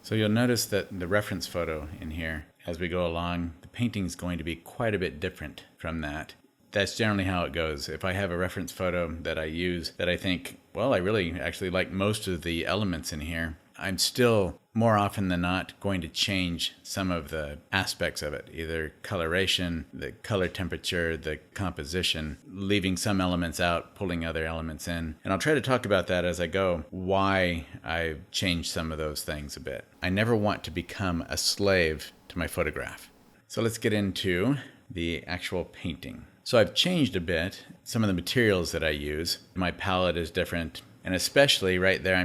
So you'll notice that the reference photo in here, as we go along, the painting is going to be quite a bit different from that. That's generally how it goes. If I have a reference photo that I use that I think, well, I really actually like most of the elements in here, I'm still more often than not going to change some of the aspects of it, either coloration, the color temperature, the composition, leaving some elements out, pulling other elements in. And I'll try to talk about that as I go, why I've changed some of those things a bit. I never want to become a slave to my photograph. So let's get into the actual painting. So I've changed a bit some of the materials that I use. My palette is different. And especially right there,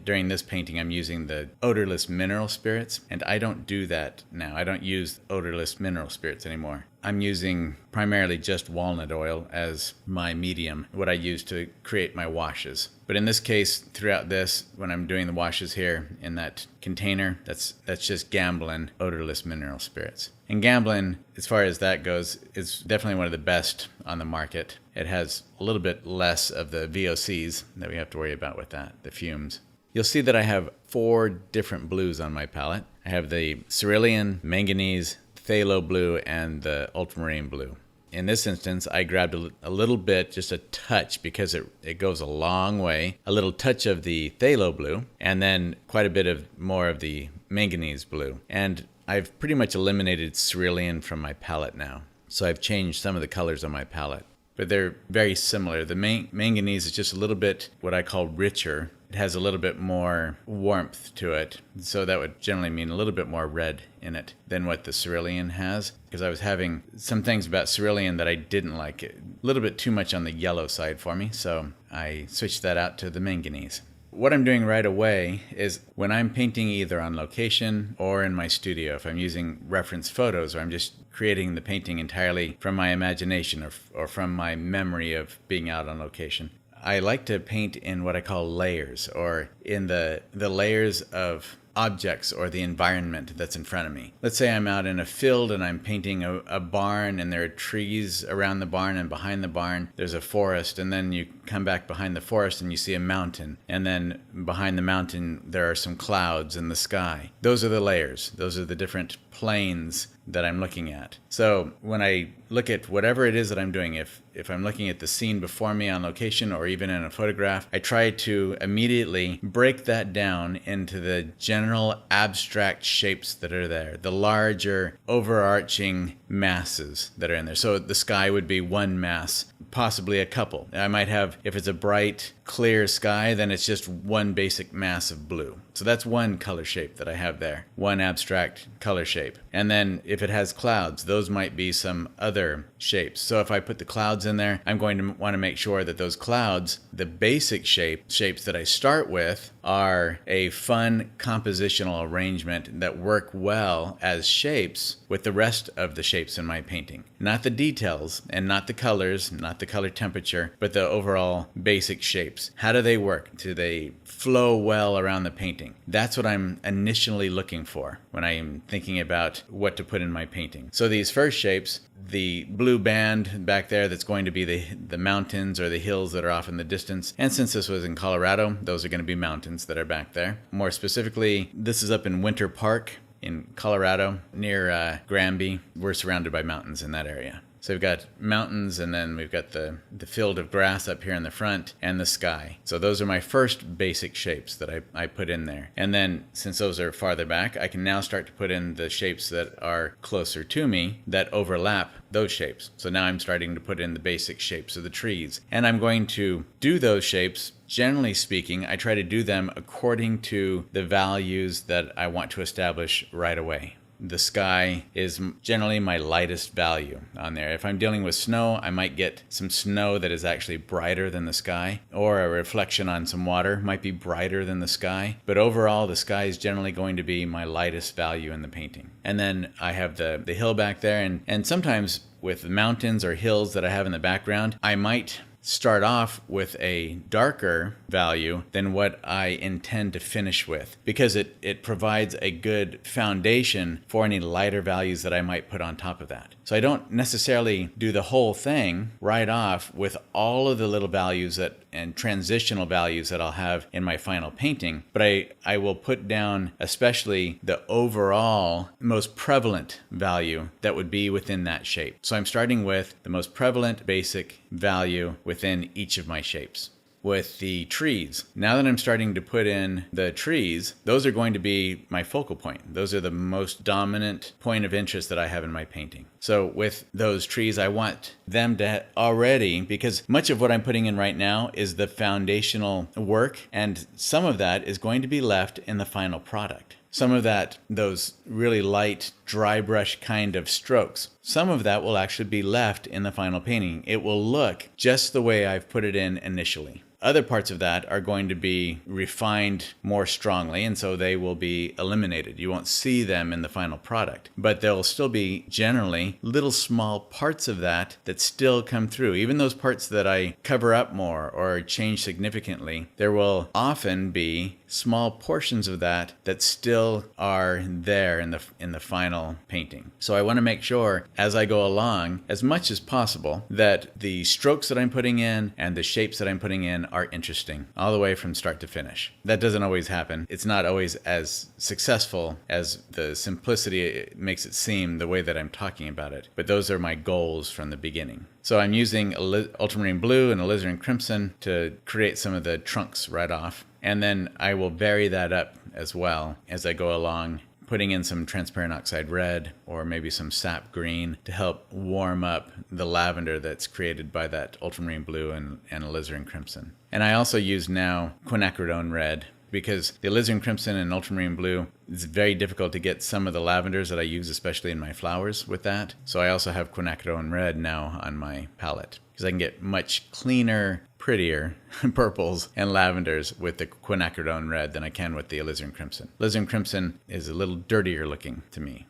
during this painting, I'm using the odorless mineral spirits. And I don't do that now. I don't use odorless mineral spirits anymore. I'm using primarily just walnut oil as my medium, what I use to create my washes. But in this case, throughout this, when I'm doing the washes here in that container, that's just Gamblin odorless mineral spirits. And Gamblin, as far as that goes, is definitely one of the best on the market. It has a little bit less of the VOCs that we have to worry about with that, the fumes. You'll see that I have 4 different blues on my palette. I have the cerulean, manganese, phthalo blue, and the ultramarine blue. In this instance, I grabbed a little bit, just a touch, because it goes a long way, a little touch of the phthalo blue, and then quite a bit of more of the manganese blue. And I've pretty much eliminated cerulean from my palette now. So I've changed some of the colors on my palette. But they're very similar. The manganese is just a little bit what I call richer. It has a little bit more warmth to it. So that would generally mean a little bit more red in it than what the cerulean has. Because I was having some things about cerulean that I didn't like. A little bit too much on the yellow side for me. So I switched that out to the manganese. What I'm doing right away is when I'm painting either on location or in my studio, if I'm using reference photos or I'm just creating the painting entirely from my imagination or from my memory of being out on location, I like to paint in what I call layers, or in the layers of objects or the environment that's in front of me. Let's say I'm out in a field and I'm painting a barn, and there are trees around the barn, and behind the barn there's a forest, and then you come back behind the forest and you see a mountain, and then behind the mountain there are some clouds in the sky. Those are the layers. Those are the different planes that I'm looking at. So when I look at whatever it is that I'm doing, if I'm looking at the scene before me on location or even in a photograph, I try to immediately break that down into the general abstract shapes that are there, the larger overarching masses that are in there. So the sky would be one mass, possibly a couple. I might have, if it's a bright, clear sky, then it's just one basic mass of blue. So that's one color shape that I have there, one abstract color shape. And then if it has clouds, those might be some other shapes. So if I put the clouds in there, I'm going to want to make sure that those clouds, the basic shapes that I start with, are a fun compositional arrangement that work well as shapes with the rest of the shapes in my painting. Not the details and not the colors, not the color temperature, but the overall basic shapes. How do they work? Do they flow well around the painting? That's what I'm initially looking for when I am thinking about what to put in my painting. So these first shapes, the blue band back there, that's going to be the mountains or the hills that are off in the distance. And since this was in Colorado, those are going to be mountains that are back there. More specifically, this is up in Winter Park in Colorado near Granby. We're surrounded by mountains in that area. So we've got mountains, and then we've got the field of grass up here in the front, and the sky. So those are my first basic shapes that I put in there. And then since those are farther back, I can now start to put in the shapes that are closer to me that overlap those shapes. So now I'm starting to put in the basic shapes of the trees. And I'm going to do those shapes. Generally speaking, I try to do them according to the values that I want to establish right away. The sky is generally my lightest value on there. If I'm dealing with snow, I might get some snow that is actually brighter than the sky, or a reflection on some water might be brighter than the sky. But overall, the sky is generally going to be my lightest value in the painting. And then I have the hill back there, and sometimes with the mountains or hills that I have in the background, I might start off with a darker value than what I intend to finish with, because it provides a good foundation for any lighter values that I might put on top of that. So I don't necessarily do the whole thing right off with all of the little values that and transitional values that I'll have in my final painting, but I will put down especially the overall most prevalent value that would be within that shape. So I'm starting with the most prevalent basic value within each of my shapes. With the trees, now that I'm starting to put in the trees, those are going to be my focal point. Those are the most dominant point of interest that I have in my painting. So with those trees, I want them to already, because much of what I'm putting in right now is the foundational work, and some of that is going to be left in the final product. Some of that, those really light, dry brush kind of strokes, some of that will actually be left in the final painting. It will look just the way I've put it in initially. Other parts of that are going to be refined more strongly, and so they will be eliminated. You won't see them in the final product, but there will still be generally little small parts of that that still come through. Even those parts that I cover up more or change significantly, there will often be small portions of that that still are there in the final painting. So I want to make sure as I go along, as much as possible, that the strokes that I'm putting in and the shapes that I'm putting in are interesting all the way from start to finish. That doesn't always happen. It's not always as successful as the simplicity makes it seem the way that I'm talking about it. But those are my goals from the beginning. So I'm using ultramarine blue and alizarin crimson to create some of the trunks right off. And then I will vary that up as well as I go along, putting in some transparent oxide red or maybe some sap green to help warm up the lavender that's created by that ultramarine blue and alizarin crimson. And I also use now quinacridone red, because the alizarin crimson and ultramarine blue, it's very difficult to get some of the lavenders that I use, especially in my flowers, with that. So I also have quinacridone red now on my palette, because I can get much cleaner, prettier purples and lavenders with the quinacridone red than I can with the alizarin crimson. Alizarin crimson is a little dirtier looking to me.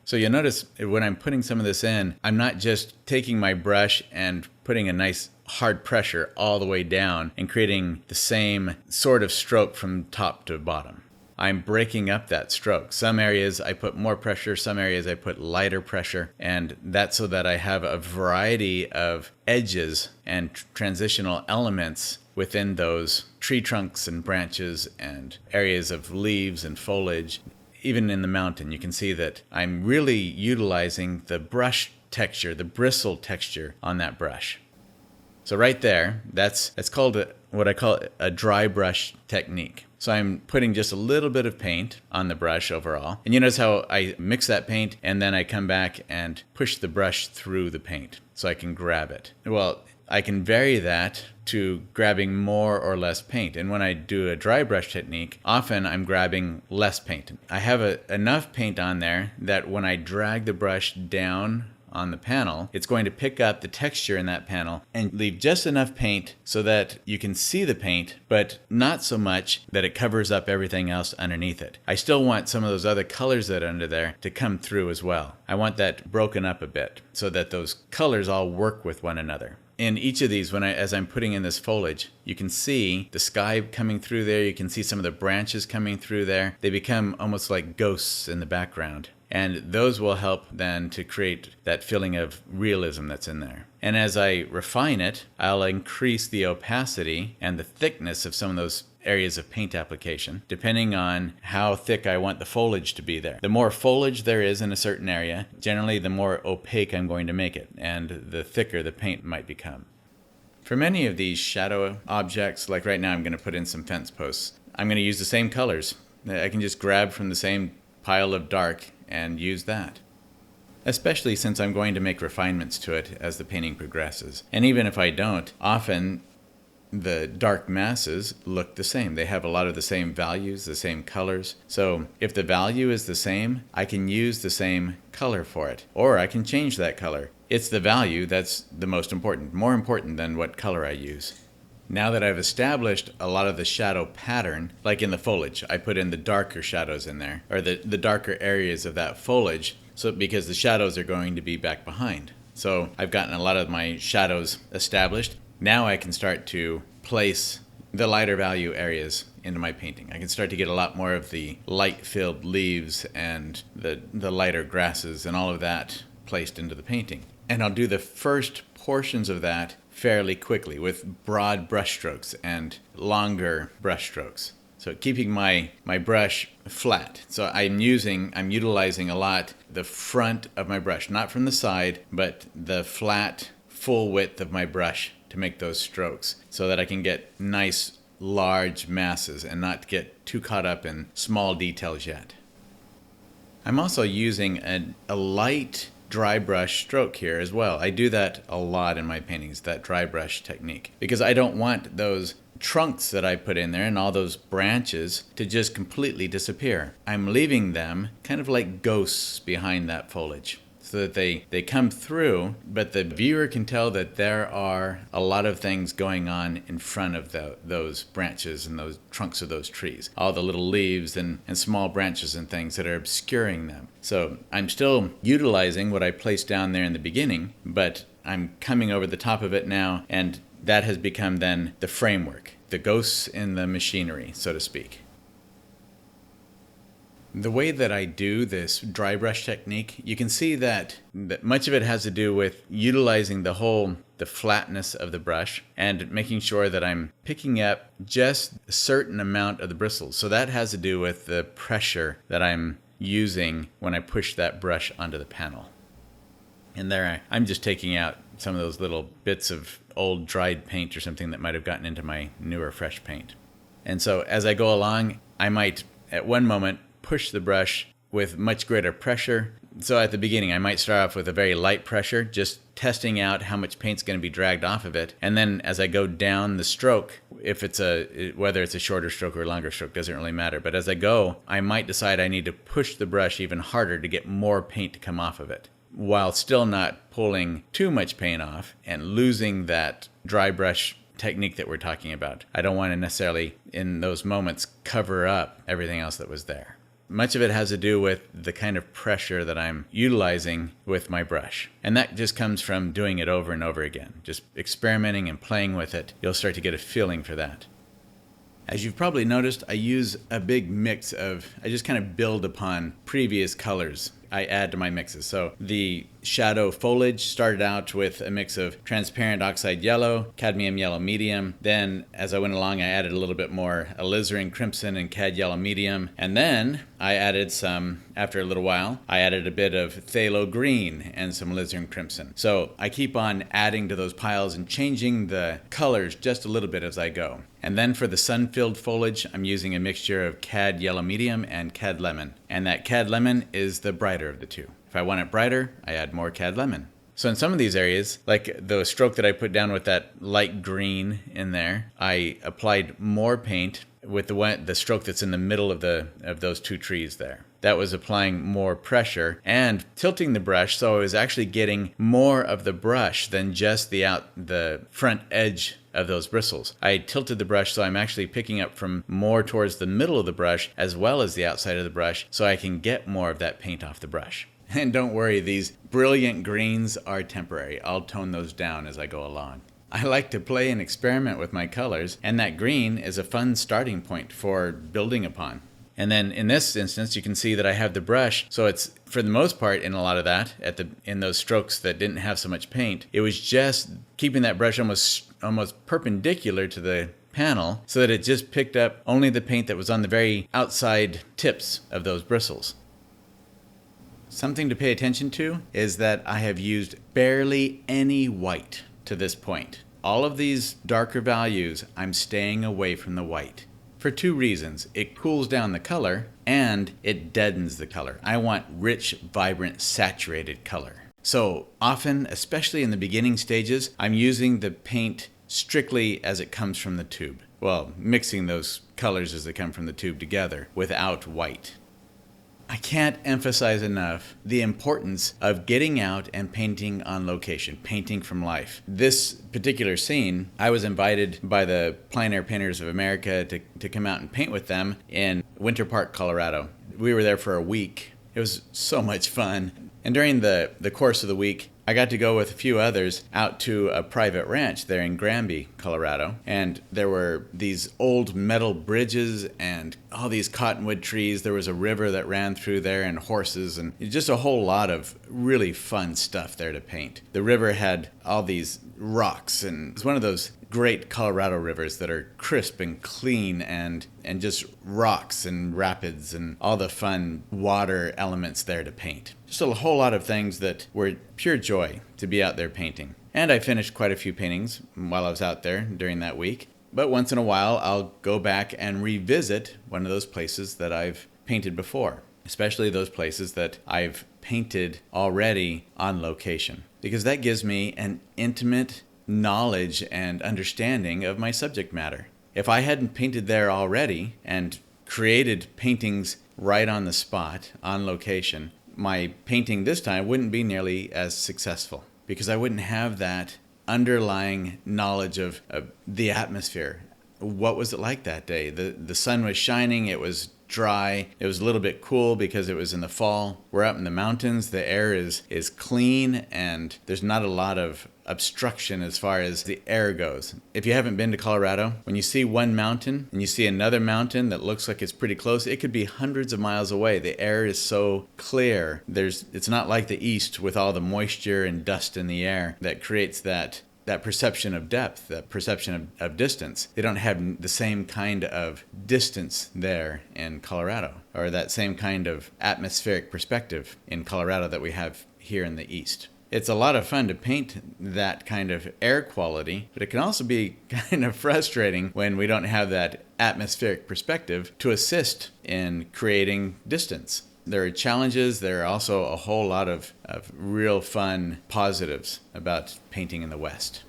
So you'll notice when I'm putting some of this in, I'm not just taking my brush and putting a nice hard pressure all the way down and creating the same sort of stroke from top to bottom. I'm breaking up that stroke. Some areas I put more pressure, some areas I put lighter pressure, and that's so that I have a variety of edges and transitional elements within those tree trunks and branches and areas of leaves and foliage. Even in the mountain, you can see that I'm really utilizing the brush texture, the bristle texture on that brush. So right there, that's called what I call a dry brush technique. So I'm putting just a little bit of paint on the brush overall. And you notice how I mix that paint and then I come back and push the brush through the paint so I can grab it. Well, I can vary that to grabbing more or less paint. And when I do a dry brush technique, often I'm grabbing less paint. I have enough paint on there that when I drag the brush down on the panel, it's going to pick up the texture in that panel and leave just enough paint so that you can see the paint, but not so much that it covers up everything else underneath it. I still want some of those other colors that are under there to come through as well. I want that broken up a bit so that those colors all work with one another. In each of these, as I'm putting in this foliage, you can see the sky coming through there. You can see some of the branches coming through there. They become almost like ghosts in the background. And those will help then to create that feeling of realism that's in there. And as I refine it, I'll increase the opacity and the thickness of some of those areas of paint application, depending on how thick I want the foliage to be there. The more foliage there is in a certain area, generally the more opaque I'm going to make it, and the thicker the paint might become. For many of these shadow objects, like right now I'm going to put in some fence posts, I'm going to use the same colors. I can just grab from the same pile of dark and use that. Especially since I'm going to make refinements to it as the painting progresses. And even if I don't, often the dark masses look the same. They have a lot of the same values, the same colors. So if the value is the same, I can use the same color for it. Or I can change that color. It's the value that's the most important, more important than what color I use. Now that I've established a lot of the shadow pattern, like in the foliage, I put in the darker shadows in there, or the darker areas of that foliage, so because the shadows are going to be back behind. So I've gotten a lot of my shadows established. Now I can start to place the lighter value areas into my painting. I can start to get a lot more of the light-filled leaves and the lighter grasses and all of that placed into the painting. And I'll do the first portions of that fairly quickly with broad brush strokes and longer brush strokes. So keeping my brush flat. So I'm utilizing a lot the front of my brush, not from the side, but the flat full width of my brush to make those strokes so that I can get nice large masses and not get too caught up in small details yet. I'm also using a light dry brush stroke here as well. I do that a lot in my paintings, that dry brush technique, because I don't want those trunks that I put in there and all those branches to just completely disappear. I'm leaving them kind of like ghosts behind that foliage so that they come through, but the viewer can tell that there are a lot of things going on in front of those branches and those trunks of those trees. All the little leaves and small branches and things that are obscuring them. So I'm still utilizing what I placed down there in the beginning, but I'm coming over the top of it now, and that has become then the framework, the ghosts in the machinery, so to speak. The way that I do this dry brush technique, you can see that much of it has to do with utilizing the flatness of the brush and making sure that I'm picking up just a certain amount of the bristles. So that has to do with the pressure that I'm using when I push that brush onto the panel. And there I'm just taking out some of those little bits of old dried paint or something that might have gotten into my newer fresh paint. And so as I go along, I might at one moment push the brush with much greater pressure. So at the beginning, I might start off with a very light pressure, just testing out how much paint's going to be dragged off of it. And then as I go down the stroke, whether it's a shorter stroke or a longer stroke, doesn't really matter. But as I go, I might decide I need to push the brush even harder to get more paint to come off of it, while still not pulling too much paint off and losing that dry brush technique that we're talking about. I don't want to necessarily, in those moments, cover up everything else that was there. Much of it has to do with the kind of pressure that I'm utilizing with my brush. And that just comes from doing it over and over again. Just experimenting and playing with it, you'll start to get a feeling for that. As you've probably noticed, I use a big mix I just kind of build upon previous colors I add to my mixes. So the shadow foliage started out with a mix of transparent oxide yellow, cadmium yellow medium. Then as I went along, I added a little bit more alizarin crimson and cad yellow medium. And then I added after a little while, I added a bit of phthalo green and some alizarin crimson. So I keep on adding to those piles and changing the colors just a little bit as I go. And then for the sun-filled foliage, I'm using a mixture of cad yellow medium and cad lemon. And that cad lemon is the brighter of the two. If I want it brighter, I add more cad lemon. So in some of these areas, like the stroke that I put down with that light green in there, I applied more paint with the stroke that's in the middle of those two trees there. That was applying more pressure and tilting the brush, so I was actually getting more of the brush than just the front edge of those bristles. I tilted the brush so I'm actually picking up from more towards the middle of the brush as well as the outside of the brush, so I can get more of that paint off the brush. And don't worry, these brilliant greens are temporary. I'll tone those down as I go along. I like to play and experiment with my colors, and that green is a fun starting point for building upon. And then in this instance, you can see that I have the brush, so it's, for the most part, in a lot of that, in those strokes that didn't have so much paint, it was just keeping that brush almost perpendicular to the panel so that it just picked up only the paint that was on the very outside tips of those bristles. Something to pay attention to is that I have used barely any white to this point. All of these darker values, I'm staying away from the white. For two reasons. It cools down the color and it deadens the color. I want rich, vibrant, saturated color. So often, especially in the beginning stages, I'm using the paint strictly as it comes from the tube. Well, mixing those colors as they come from the tube together without white. I can't emphasize enough the importance of getting out and painting on location, painting from life. This particular scene, I was invited by the Plein Painters of America to come out and paint with them in Winter Park, Colorado. We were there for a week. It was so much fun. And during the course of the week, I got to go with a few others out to a private ranch there in Granby, Colorado. And there were these old metal bridges and all these cottonwood trees. There was a river that ran through there and horses and just a whole lot of really fun stuff there to paint. The river had all these rocks, and it's one of those great Colorado rivers that are crisp and clean and just rocks and rapids and all the fun water elements there to paint. Just a whole lot of things that were pure joy to be out there painting. And I finished quite a few paintings while I was out there during that week. But once in a while, I'll go back and revisit one of those places that I've painted before, especially those places that I've painted already on location, because that gives me an intimate knowledge and understanding of my subject matter. If I hadn't painted there already and created paintings right on the spot, on location, my painting this time wouldn't be nearly as successful because I wouldn't have that underlying knowledge of the atmosphere. What was it like that day? The sun was shining, it was dry, it was a little bit cool because it was in the fall. We're up in the mountains, the air is clean, and there's not a lot of obstruction as far as the air goes. If you haven't been to Colorado, when you see one mountain and you see another mountain that looks like it's pretty close, it could be hundreds of miles away. The air is so clear. It's not like the East with all the moisture and dust in the air that creates that perception of depth, that perception of distance. They don't have the same kind of distance there in Colorado, or that same kind of atmospheric perspective in Colorado that we have here in the East. It's a lot of fun to paint that kind of air quality, but it can also be kind of frustrating when we don't have that atmospheric perspective to assist in creating distance. There are challenges. There are also a whole lot of real fun positives about painting in the West.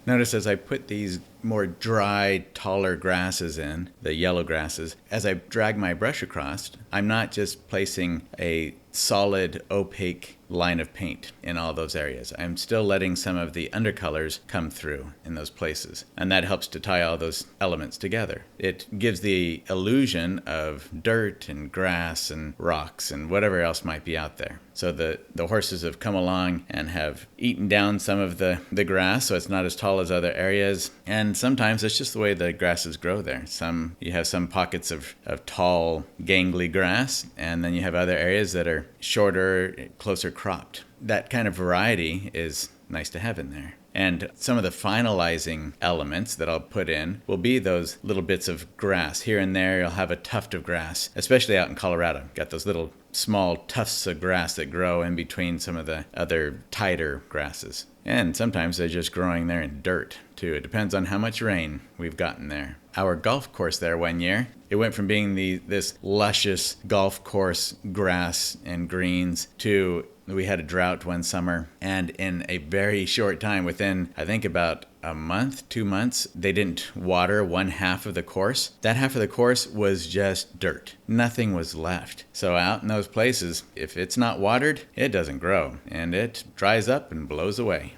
Notice as I put these more dry, taller grasses in, the yellow grasses, as I drag my brush across, I'm not just placing a solid, opaque line of paint in all those areas. I'm still letting some of the undercolors come through in those places, and that helps to tie all those elements together. It gives the illusion of dirt and grass and rocks and whatever else might be out there. So the horses have come along and have eaten down some of the grass, so it's not as tall as other areas. And sometimes it's just the way the grasses grow there. You have some pockets of tall, gangly grass, and then you have other areas that are shorter, closer cropped. That kind of variety is nice to have in there. And some of the finalizing elements that I'll put in will be those little bits of grass. Here and there, you'll have a tuft of grass, especially out in Colorado. Got those little small tufts of grass that grow in between some of the other tighter grasses. And sometimes they're just growing there in dirt, too. It depends on how much rain we've gotten there. Our golf course there one year, it went from being this luscious golf course grass and greens to we had a drought one summer, and in a very short time, within I think about a month, 2 months, they didn't water one half of the course. That half of the course was just dirt. Nothing was left. So out in those places, if it's not watered, it doesn't grow, and it dries up and blows away.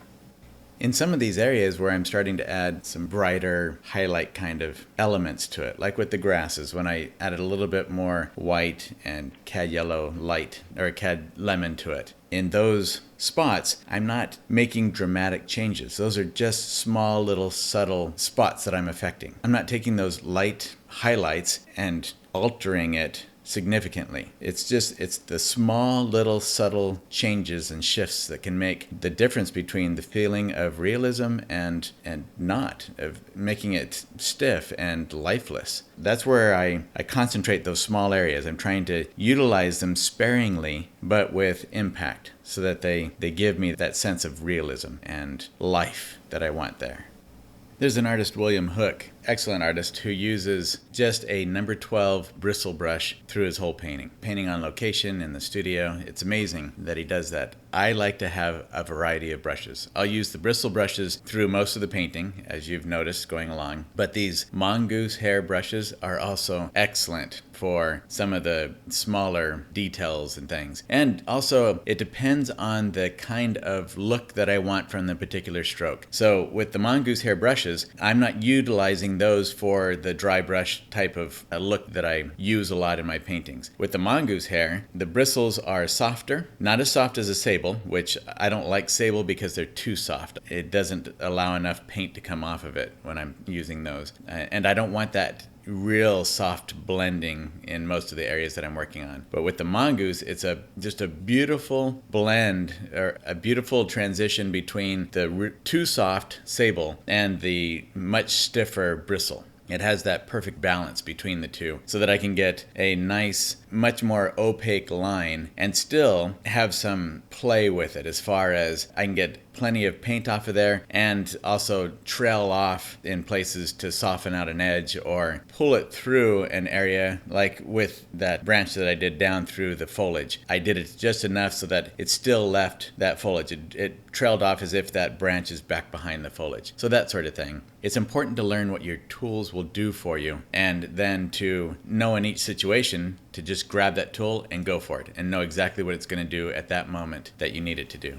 In some of these areas where I'm starting to add some brighter highlight kind of elements to it, like with the grasses, when I added a little bit more white and cad yellow light or cad lemon to it. In those spots, I'm not making dramatic changes. Those are just small little subtle spots that I'm affecting. I'm not taking those light highlights and altering it significantly. It's the small little subtle changes and shifts that can make the difference between the feeling of realism and not, of making it stiff and lifeless. That's where I concentrate those small areas. I'm trying to utilize them sparingly but with impact so that they give me that sense of realism and life that I want there. There's an artist, William Hook, excellent artist, who uses just a number 12 bristle brush through his whole painting. Painting on location in the studio. It's amazing that he does that. I like to have a variety of brushes. I'll use the bristle brushes through most of the painting, as you've noticed going along. But these mongoose hair brushes are also excellent for some of the smaller details and things. And also, it depends on the kind of look that I want from the particular stroke. So with the mongoose hair brushes, I'm not utilizing using those for the dry brush type of look that I use a lot in my paintings. With the mongoose hair, the bristles are softer, not as soft as a sable, which I don't like sable because they're too soft. It doesn't allow enough paint to come off of it when I'm using those. And I don't want that real soft blending in most of the areas that I'm working on. But with the mongoose, it's just a beautiful blend, or a beautiful transition between the too soft sable and the much stiffer bristle. It has that perfect balance between the two so that I can get a nice, much more opaque line and still have some play with it, as far as I can get plenty of paint off of there and also trail off in places to soften out an edge or pull it through an area, like with that branch that I did down through the foliage. I did it just enough so that it still left that foliage. It trailed off as if that branch is back behind the foliage. So that sort of thing. It's important to learn what your tools will do for you, and then to know in each situation to just grab that tool and go for it and know exactly what it's going to do at that moment that you need it to do.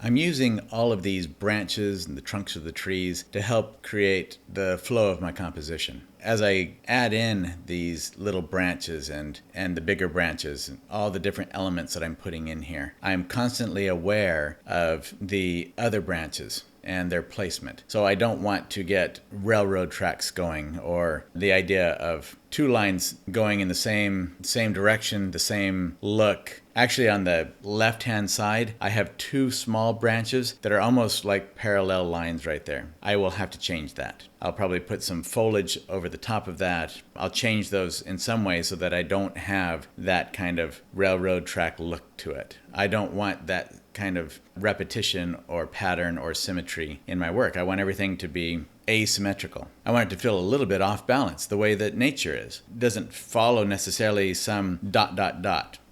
I'm using all of these branches and the trunks of the trees to help create the flow of my composition. As I add in these little branches and the bigger branches and all the different elements that I'm putting in here, I'm constantly aware of the other branches and their placement. So I don't want to get railroad tracks going, or the idea of two lines going in the same direction, the same look. Actually, on the left-hand side, I have two small branches that are almost like parallel lines right there. I will have to change that. I'll probably put some foliage over the top of that. I'll change those in some way so that I don't have that kind of railroad track look to it. I don't want that kind of repetition or pattern or symmetry in my work. I want everything to be asymmetrical. I want it to feel a little bit off balance, the way that nature is. It doesn't follow necessarily some ...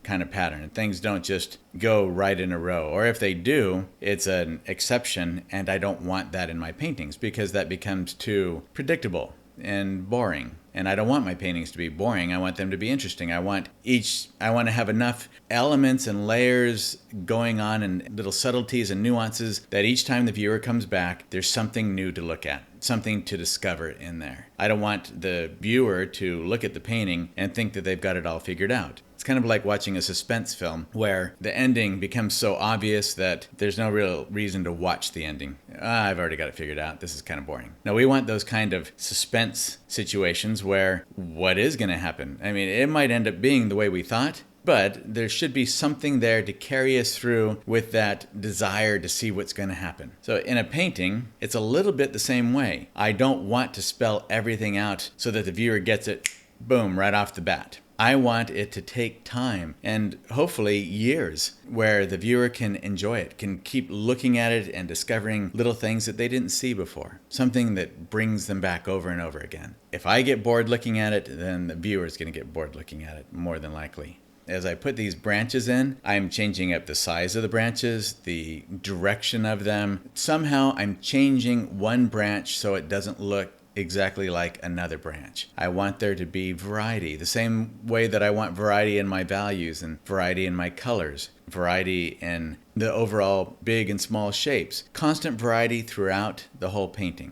kind of pattern. Things don't just go right in a row. Or if they do, it's an exception, and I don't want that in my paintings because that becomes too predictable and boring. And I don't want my paintings to be boring. I want them to be interesting. I want to have enough elements and layers going on and little subtleties and nuances that each time the viewer comes back, there's something new to look at, something to discover in there. I don't want the viewer to look at the painting and think that they've got it all figured out. It's kind of like watching a suspense film where the ending becomes so obvious that there's no real reason to watch the ending. I've already got it figured out. This is kind of boring. Now, we want those kind of suspense situations where what is going to happen? I mean, it might end up being the way we thought, but there should be something there to carry us through with that desire to see what's going to happen. So in a painting, it's a little bit the same way. I don't want to spell everything out so that the viewer gets it, boom, right off the bat. I want it to take time and hopefully years where the viewer can enjoy it, can keep looking at it and discovering little things that they didn't see before. Something that brings them back over and over again. If I get bored looking at it, then the viewer is going to get bored looking at it, more than likely. As I put these branches in, I'm changing up the size of the branches, the direction of them. Somehow I'm changing one branch so it doesn't look exactly like another branch. I want there to be variety, the same way that I want variety in my values and variety in my colors, variety in the overall big and small shapes, constant variety throughout the whole painting.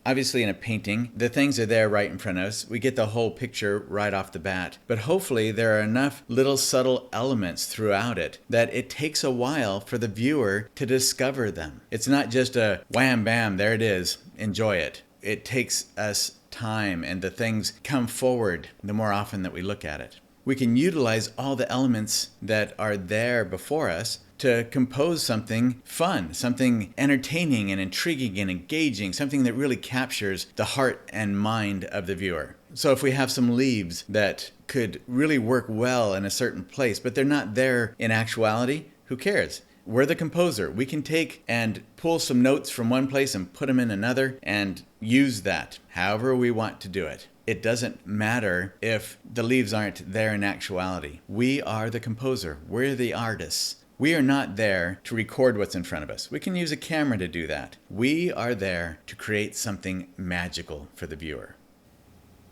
Obviously, in a painting, the things are there right in front of us. We get the whole picture right off the bat. But hopefully there are enough little subtle elements throughout it that it takes a while for the viewer to discover them. It's not just a wham, bam, there it is, enjoy it. It takes us time, and the things come forward the more often that we look at it. We can utilize all the elements that are there before us to compose something fun, something entertaining and intriguing and engaging, something that really captures the heart and mind of the viewer. So if we have some leaves that could really work well in a certain place, but they're not there in actuality, who cares? We're the composer. We can take and pull some notes from one place and put them in another and use that however we want to do it. It doesn't matter if the leaves aren't there in actuality. We are the composer. We're the artists. We are not there to record what's in front of us. We can use a camera to do that. We are there to create something magical for the viewer.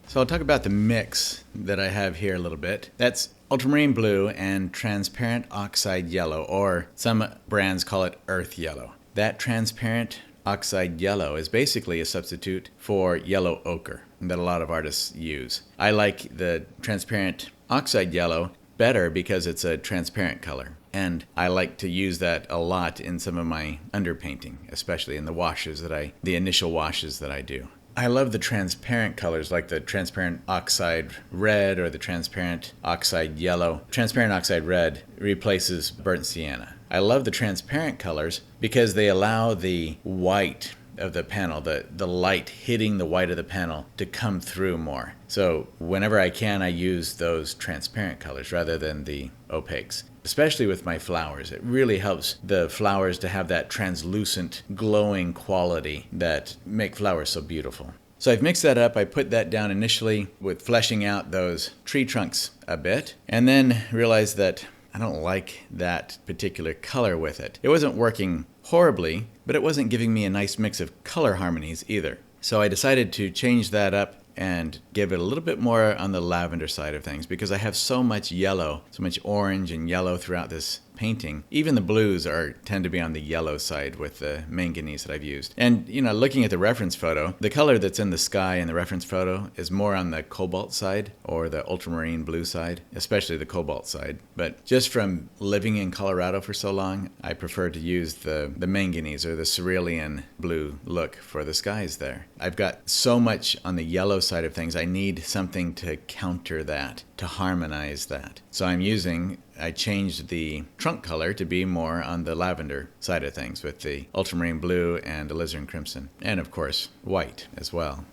So I'll talk about the mix that I have here a little bit. That's ultramarine blue and transparent oxide yellow, or some brands call it earth yellow. That transparent oxide yellow is basically a substitute for yellow ochre that a lot of artists use. I like the transparent oxide yellow better because it's a transparent color. And I like to use that a lot in some of my underpainting, especially in the initial washes that I do. I love the transparent colors like the transparent oxide red or the transparent oxide yellow. Transparent oxide red replaces burnt sienna. I love the transparent colors because they allow the white of the panel, the light hitting the white of the panel to come through more. So whenever I can, I use those transparent colors rather than the opaques. Especially with my flowers. It really helps the flowers to have that translucent, glowing quality that make flowers so beautiful. So I've mixed that up. I put that down initially with fleshing out those tree trunks a bit, and then realized that I don't like that particular color with it. It wasn't working horribly, but it wasn't giving me a nice mix of color harmonies either. So I decided to change that up and give it a little bit more on the lavender side of things because I have so much yellow, so much orange and yellow throughout this painting. Even the blues tend to be on the yellow side with the manganese that I've used. And, looking at the reference photo, the color that's in the sky in the reference photo is more on the cobalt side or the ultramarine blue side, especially the cobalt side. But just from living in Colorado for so long, I prefer to use the manganese or the cerulean blue look for the skies there. I've got so much on the yellow side of things, I need something to counter that, to harmonize that. So I changed the trunk color to be more on the lavender side of things with the ultramarine blue and alizarin crimson, and of course white as well.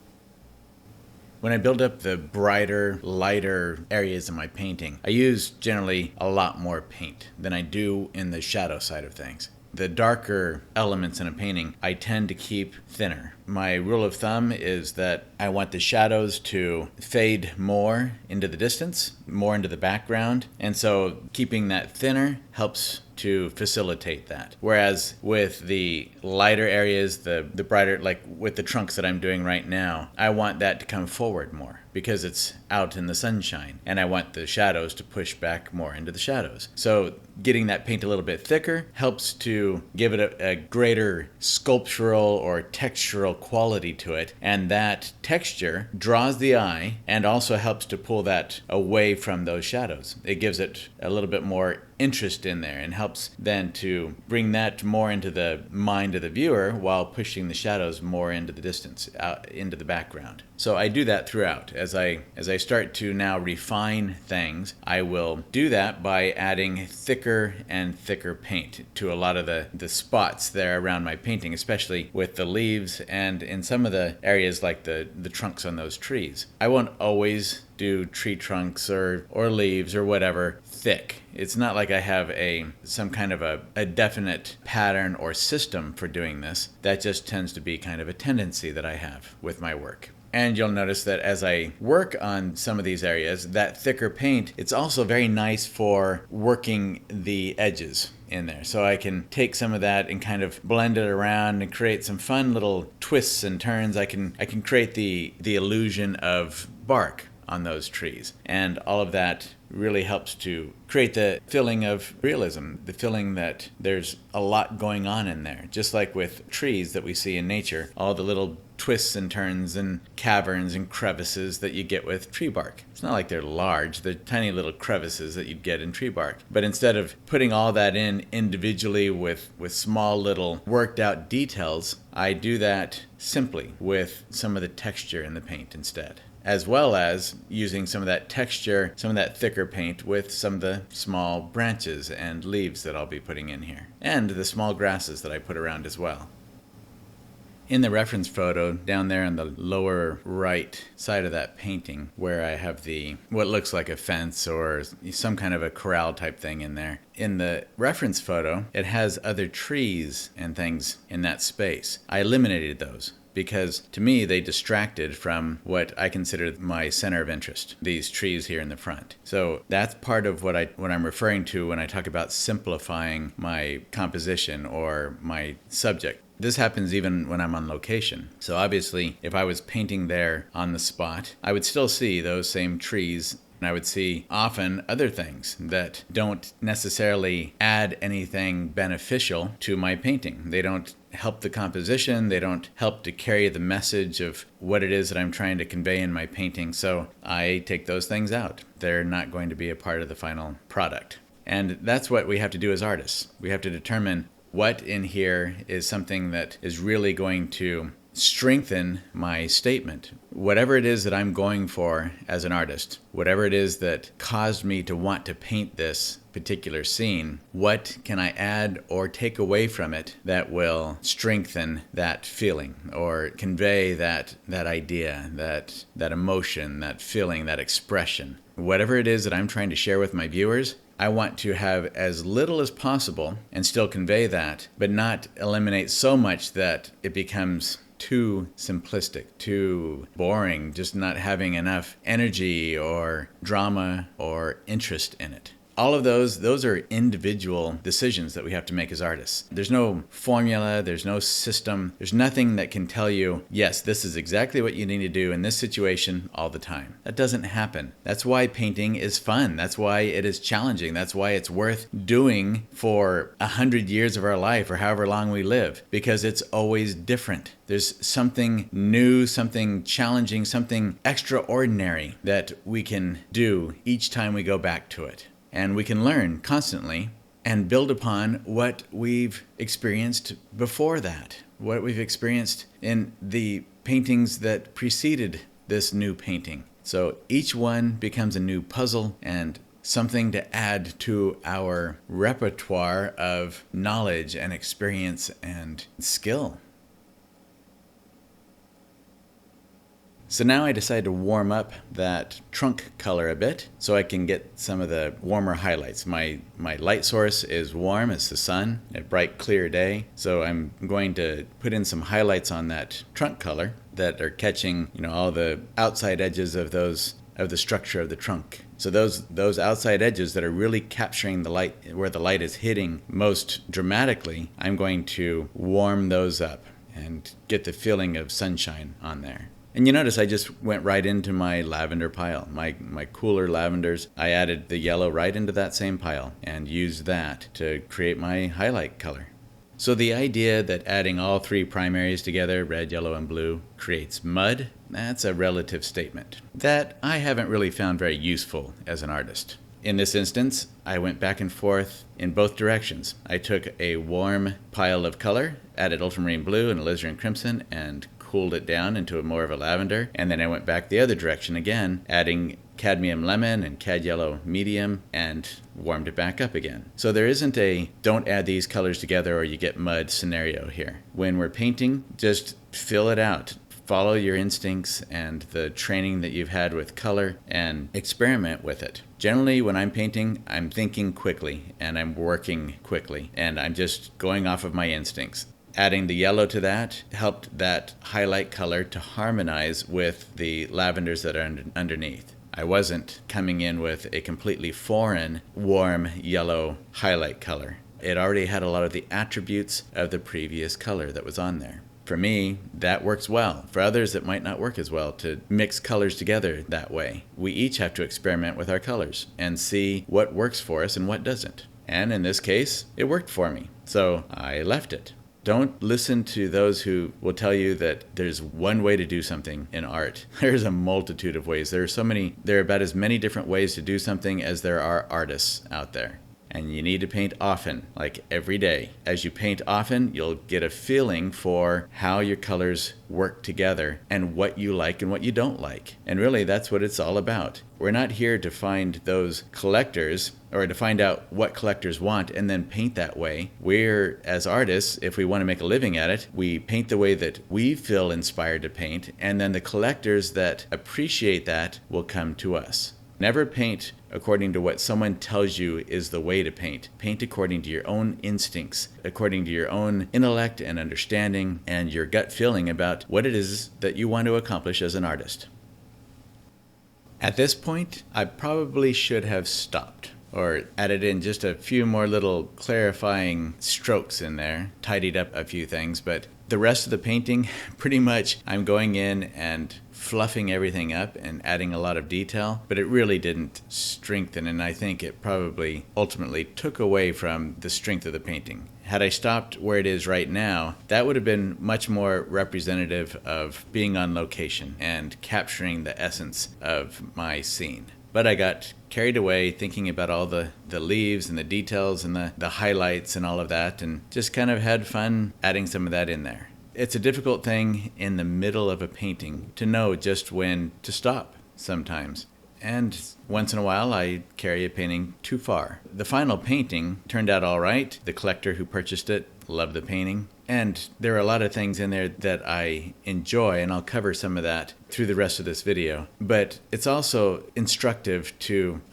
When I build up the brighter, lighter areas in my painting, I use generally a lot more paint than I do in the shadow side of things. The darker elements in a painting, I tend to keep thinner. My rule of thumb is that I want the shadows to fade more into the distance, more into the background, and so keeping that thinner helps to facilitate that. Whereas with the lighter areas, the brighter, like with the trunks that I'm doing right now, I want that to come forward more because it's out in the sunshine, and I want the shadows to push back more into the shadows. So getting that paint a little bit thicker helps to give it a greater sculptural or textural quality to it, and that texture draws the eye and also helps to pull that away from those shadows. It gives it a little bit more interest in there and helps then to bring that more into the mind of the viewer while pushing the shadows more into the distance, out into the background. So I do that throughout. As I start to now refine things, I will do that by adding thicker and thicker paint to a lot of the spots there around my painting, especially with the leaves and in some of the areas like the trunks on those trees. I won't always do tree trunks or leaves or whatever thick. It's not like I have some kind of a definite pattern or system for doing this. That just tends to be kind of a tendency that I have with my work. And you'll notice that as I work on some of these areas, that thicker paint, it's also very nice for working the edges in there. So I can take some of that and kind of blend it around and create some fun little twists and turns. I can create the illusion of bark on those trees. And all of that really helps to create the feeling of realism, the feeling that there's a lot going on in there. Just like with trees that we see in nature, all the little twists and turns and caverns and crevices that you get with tree bark. It's not like they're large, they're tiny little crevices that you'd get in tree bark. But instead of putting all that in individually with small little worked out details, I do that simply with some of the texture in the paint instead, as well as using some of that texture, some of that thicker paint with some of the small branches and leaves that I'll be putting in here, and the small grasses that I put around as well. In the reference photo, down there on the lower right side of that painting, where I have what looks like a fence or some kind of a corral type thing in there, in the reference photo, it has other trees and things in that space. I eliminated those because to me they distracted from what I consider my center of interest, these trees here in the front. So that's part of what I'm referring to when I talk about simplifying my composition or my subject. This happens even when I'm on location. So obviously, if I was painting there on the spot, I would still see those same trees And I would see often other things that don't necessarily add anything beneficial to my painting. They don't help the composition. They don't help to carry the message of what it is that I'm trying to convey in my painting. So I take those things out. They're not going to be a part of the final product. And that's what we have to do as artists. We have to determine what in here is something that is really going to strengthen my statement. Whatever it is that I'm going for as an artist, whatever it is that caused me to want to paint this particular scene, what can I add or take away from it that will strengthen that feeling or convey that idea, that emotion, that feeling, that expression? Whatever it is that I'm trying to share with my viewers, I want to have as little as possible and still convey that, but not eliminate so much that it becomes too simplistic, too boring, just not having enough energy or drama or interest in it. All of those are individual decisions that we have to make as artists. There's no formula, there's no system, there's nothing that can tell you, yes, this is exactly what you need to do in this situation all the time. That doesn't happen. That's why painting is fun. That's why it is challenging. That's why it's worth doing for 100 years of our life or however long we live, because it's always different. There's something new, something challenging, something extraordinary that we can do each time we go back to it. And we can learn constantly and build upon what we've experienced before that, what we've experienced in the paintings that preceded this new painting. So each one becomes a new puzzle and something to add to our repertoire of knowledge and experience and skill. So now I decided to warm up that trunk color a bit so I can get some of the warmer highlights. My light source is warm, it's the sun, a bright clear day. So I'm going to put in some highlights on that trunk color that are catching, all the outside edges of the structure of the trunk. So those outside edges that are really capturing the light, where the light is hitting most dramatically, I'm going to warm those up and get the feeling of sunshine on there. And you notice I just went right into my lavender pile, my cooler lavenders. I added the yellow right into that same pile and used that to create my highlight color. So the idea that adding all three primaries together, red, yellow, and blue, creates mud, that's a relative statement that I haven't really found very useful as an artist. In this instance, I went back and forth in both directions. I took a warm pile of color, added ultramarine blue and alizarin crimson, and cooled it down into more of a lavender, and then I went back the other direction again, adding cadmium lemon and cad yellow medium, and warmed it back up again. So there isn't a don't add these colors together or you get mud scenario here. When we're painting, just fill it out. Follow your instincts and the training that you've had with color and experiment with it. Generally, when I'm painting, I'm thinking quickly and I'm working quickly and I'm just going off of my instincts. Adding the yellow to that helped that highlight color to harmonize with the lavenders that are underneath. I wasn't coming in with a completely foreign, warm yellow highlight color. It already had a lot of the attributes of the previous color that was on there. For me, that works well. For others, it might not work as well to mix colors together that way. We each have to experiment with our colors and see what works for us and what doesn't. And in this case, it worked for me, so I left it. Don't listen to those who will tell you that there's one way to do something in art. There's a multitude of ways. There are about as many different ways to do something as there are artists out there. And you need to paint often, like every day. As you paint often, you'll get a feeling for how your colors work together and what you like and what you don't like. And really, that's what it's all about. We're not here to find those collectors or to find out what collectors want and then paint that way. We're, as artists, if we want to make a living at it, we paint the way that we feel inspired to paint, and then the collectors that appreciate that will come to us. Never paint according to what someone tells you is the way to paint. Paint according to your own instincts, according to your own intellect and understanding and your gut feeling about what it is that you want to accomplish as an artist. At this point, I probably should have stopped or added in just a few more little clarifying strokes in there, tidied up a few things, but The rest of the painting, pretty much I'm going in and fluffing everything up and adding a lot of detail, but it really didn't strengthen, and I think it probably ultimately took away from the strength of the painting. Had I stopped where it is right now, that would have been much more representative of being on location and capturing the essence of my scene. But I got carried away thinking about all the leaves and the details and the highlights and all of that, and just kind of had fun adding some of that in there. It's a difficult thing in the middle of a painting to know just when to stop sometimes. And once in a while, I carry a painting too far. The final painting turned out all right. The collector who purchased it loved the painting. And there are a lot of things in there that I enjoy, and I'll cover some of that through the rest of this video. But it's also instructive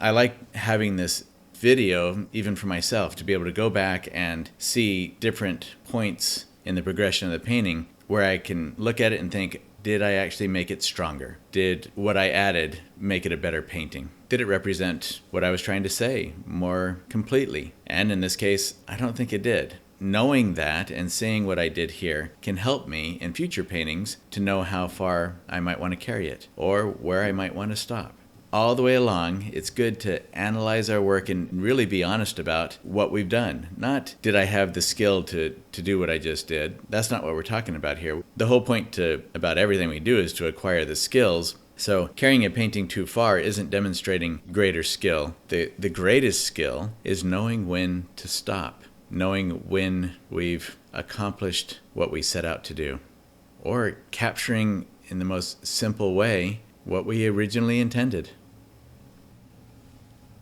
I like having this video, even for myself, to be able to go back and see different points in the progression of the painting where I can look at it and think, did I actually make it stronger? Did what I added make it a better painting? Did it represent what I was trying to say more completely? And in this case, I don't think it did. Knowing that and seeing what I did here can help me in future paintings to know how far I might want to carry it or where I might want to stop. All the way along, it's good to analyze our work and really be honest about what we've done. Not, did I have the skill to do what I just did? That's not what we're talking about here. The whole point about everything we do is to acquire the skills. So carrying a painting too far isn't demonstrating greater skill. The greatest skill is knowing when to stop, knowing when we've accomplished what we set out to do, or capturing in the most simple way what we originally intended.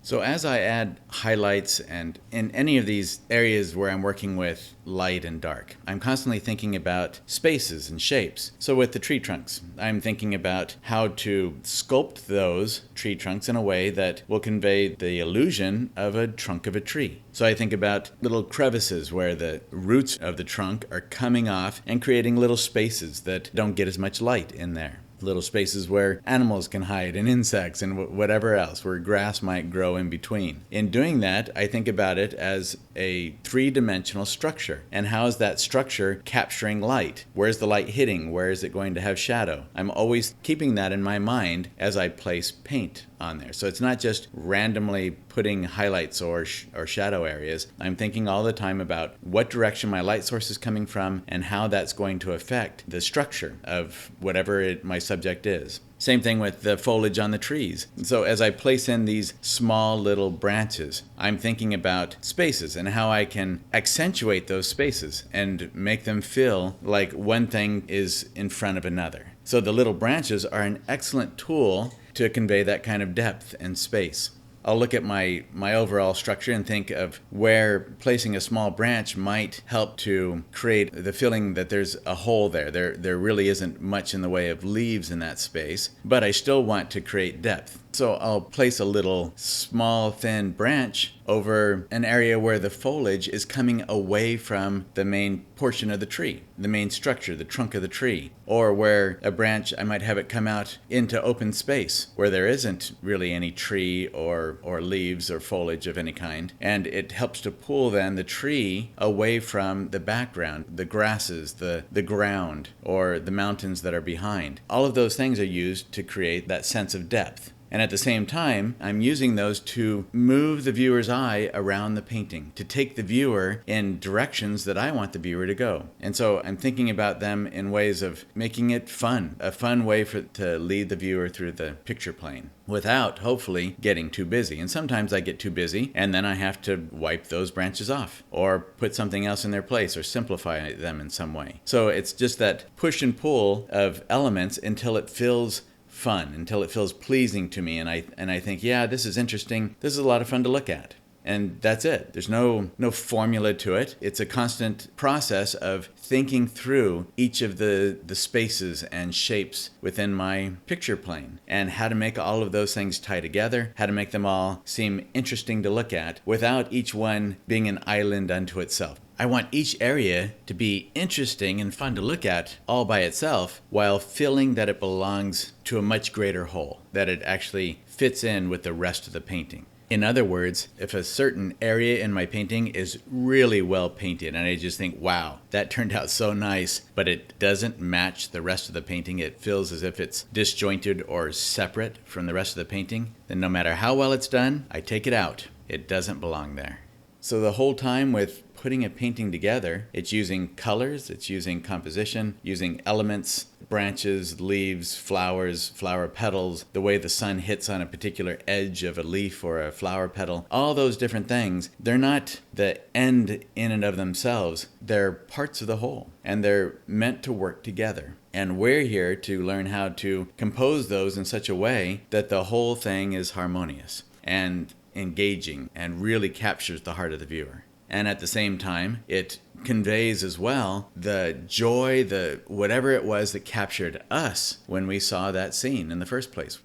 So as I add highlights and in any of these areas where I'm working with light and dark, I'm constantly thinking about spaces and shapes. So with the tree trunks, I'm thinking about how to sculpt those tree trunks in a way that will convey the illusion of a trunk of a tree. So I think about little crevices where the roots of the trunk are coming off and creating little spaces that don't get as much light in there. Little spaces where animals can hide and insects and whatever else, where grass might grow in between. In doing that, I think about it as a three-dimensional structure. And how is that structure capturing light? Where's the light hitting? Where is it going to have shadow? I'm always keeping that in my mind as I place paint on there. So it's not just randomly putting highlights or shadow areas. I'm thinking all the time about what direction my light source is coming from and how that's going to affect the structure of whatever my subject is. Same thing with the foliage on the trees. So as I place in these small little branches, I'm thinking about spaces and how I can accentuate those spaces and make them feel like one thing is in front of another. So the little branches are an excellent tool to convey that kind of depth and space. I'll look at my overall structure and think of where placing a small branch might help to create the feeling that there's a hole there. There really isn't much in the way of leaves in that space, but I still want to create depth. So I'll place a little small thin branch over an area where the foliage is coming away from the main portion of the tree, the main structure, the trunk of the tree, or where a branch, I might have it come out into open space where there isn't really any tree or leaves or foliage of any kind. And it helps to pull then the tree away from the background, the grasses, the ground, or the mountains that are behind. All of those things are used to create that sense of depth. And at the same time, I'm using those to move the viewer's eye around the painting, to take the viewer in directions that I want the viewer to go. And so I'm thinking about them in ways of making it fun, a fun way to lead the viewer through the picture plane, without, hopefully, getting too busy. And sometimes I get too busy, and then I have to wipe those branches off, or put something else in their place, or simplify them in some way. So it's just that push and pull of elements until it feels fun, until it feels pleasing to me, and I think, yeah, this is interesting, this is a lot of fun to look at. And that's it. There's no formula to it. It's a constant process of thinking through each of the spaces and shapes within my picture plane and how to make all of those things tie together, how to make them all seem interesting to look at without each one being an island unto itself. I want each area to be interesting and fun to look at all by itself while feeling that it belongs to a much greater whole, that it actually fits in with the rest of the painting. In other words, if a certain area in my painting is really well painted and I just think, wow, that turned out so nice, but it doesn't match the rest of the painting, it feels as if it's disjointed or separate from the rest of the painting, then no matter how well it's done, I take it out. It doesn't belong there. So the whole time with putting a painting together, it's using colors, it's using composition, using elements, branches, leaves, flowers, flower petals, the way the sun hits on a particular edge of a leaf or a flower petal, all those different things, they're not the end in and of themselves. They're parts of the whole, and they're meant to work together. And we're here to learn how to compose those in such a way that the whole thing is harmonious and engaging and really captures the heart of the viewer. And at the same time, it conveys as well the joy, the whatever it was that captured us when we saw that scene in the first place.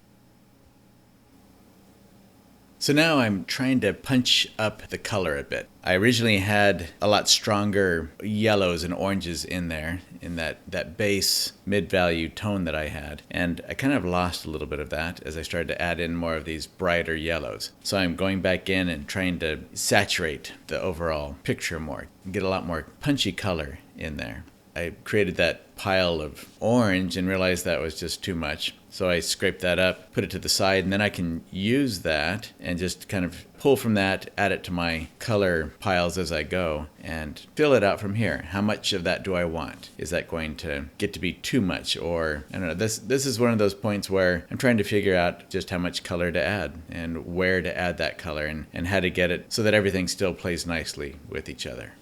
So now I'm trying to punch up the color a bit. I originally had a lot stronger yellows and oranges in there, in that base mid-value tone that I had. And I kind of lost a little bit of that as I started to add in more of these brighter yellows. So I'm going back in and trying to saturate the overall picture more, get a lot more punchy color in there. I created that pile of orange and realized that was just too much. So I scraped that up, put it to the side, and then I can use that and just kind of pull from that, add it to my color piles as I go, and fill it out from here. How much of that do I want? Is that going to get to be too much? Or, I don't know, this is one of those points where I'm trying to figure out just how much color to add and where to add that color and how to get it so that everything still plays nicely with each other.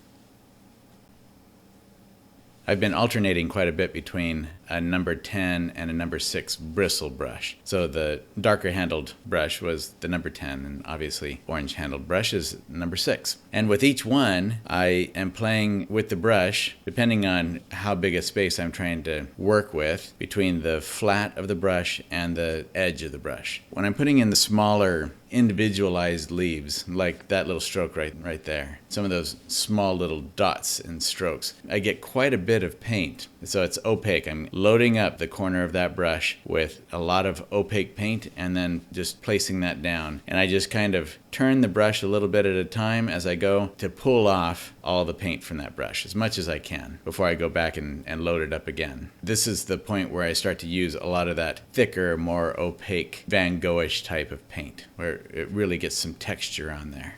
I've been alternating quite a bit between a number 10 and a number 6 bristle brush. So the darker handled brush was the number 10, and obviously orange handled brush is number 6. And with each one, I am playing with the brush, depending on how big a space I'm trying to work with, between the flat of the brush and the edge of the brush. When I'm putting in the smaller individualized leaves, like that little stroke right there, some of those small little dots and strokes, I get quite a bit of paint. So it's opaque. I'm loading up the corner of that brush with a lot of opaque paint and then just placing that down. And I just kind of turn the brush a little bit at a time as I go to pull off all the paint from that brush as much as I can before I go back and load it up again. This is the point where I start to use a lot of that thicker, more opaque Van Gogh-ish type of paint where it really gets some texture on there.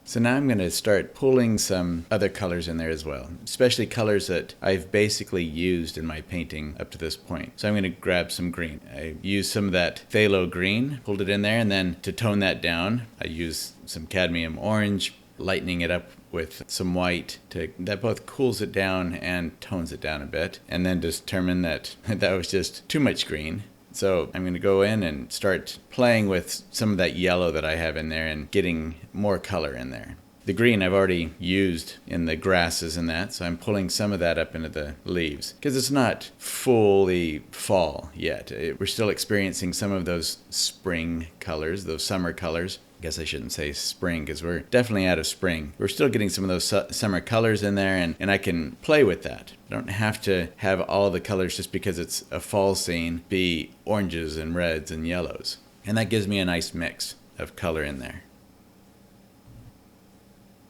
So now I'm going to start pulling some other colors in there as well, especially colors that I've basically used in my painting up to this point. So I'm going to grab some green. I used some of that phthalo green, pulled it in there, and then to tone that down, I used some cadmium orange, lightening it up with some white that both cools it down and tones it down a bit, and then determine that that was just too much green. So I'm going to go in and start playing with some of that yellow that I have in there and getting more color in there. The green I've already used in the grasses and that, so I'm pulling some of that up into the leaves because it's not fully fall yet. We're still experiencing some of those spring colors, those summer colors. I guess I shouldn't say spring because we're definitely out of spring. We're still getting some of those summer colors in there, and I can play with that. I don't have to have all the colors just because it's a fall scene be oranges and reds and yellows. And that gives me a nice mix of color in there.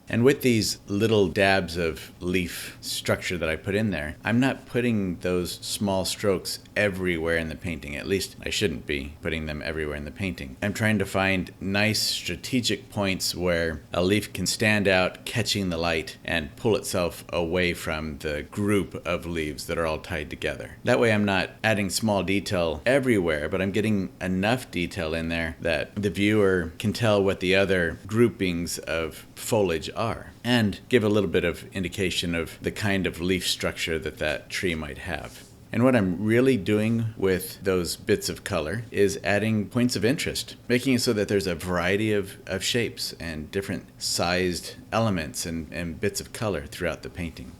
And with these little dabs of leaf structure that I put in there, I'm not putting those small strokes everywhere in the painting. At least I shouldn't be putting them everywhere in the painting. I'm trying to find nice strategic points where a leaf can stand out, catching the light, and pull itself away from the group of leaves that are all tied together. That way I'm not adding small detail everywhere, but I'm getting enough detail in there that the viewer can tell what the other groupings of foliage are, and give a little bit of indication of the kind of leaf structure that tree might have. And what I'm really doing with those bits of color is adding points of interest, making it so that there's a variety of shapes and different sized elements and bits of color throughout the painting.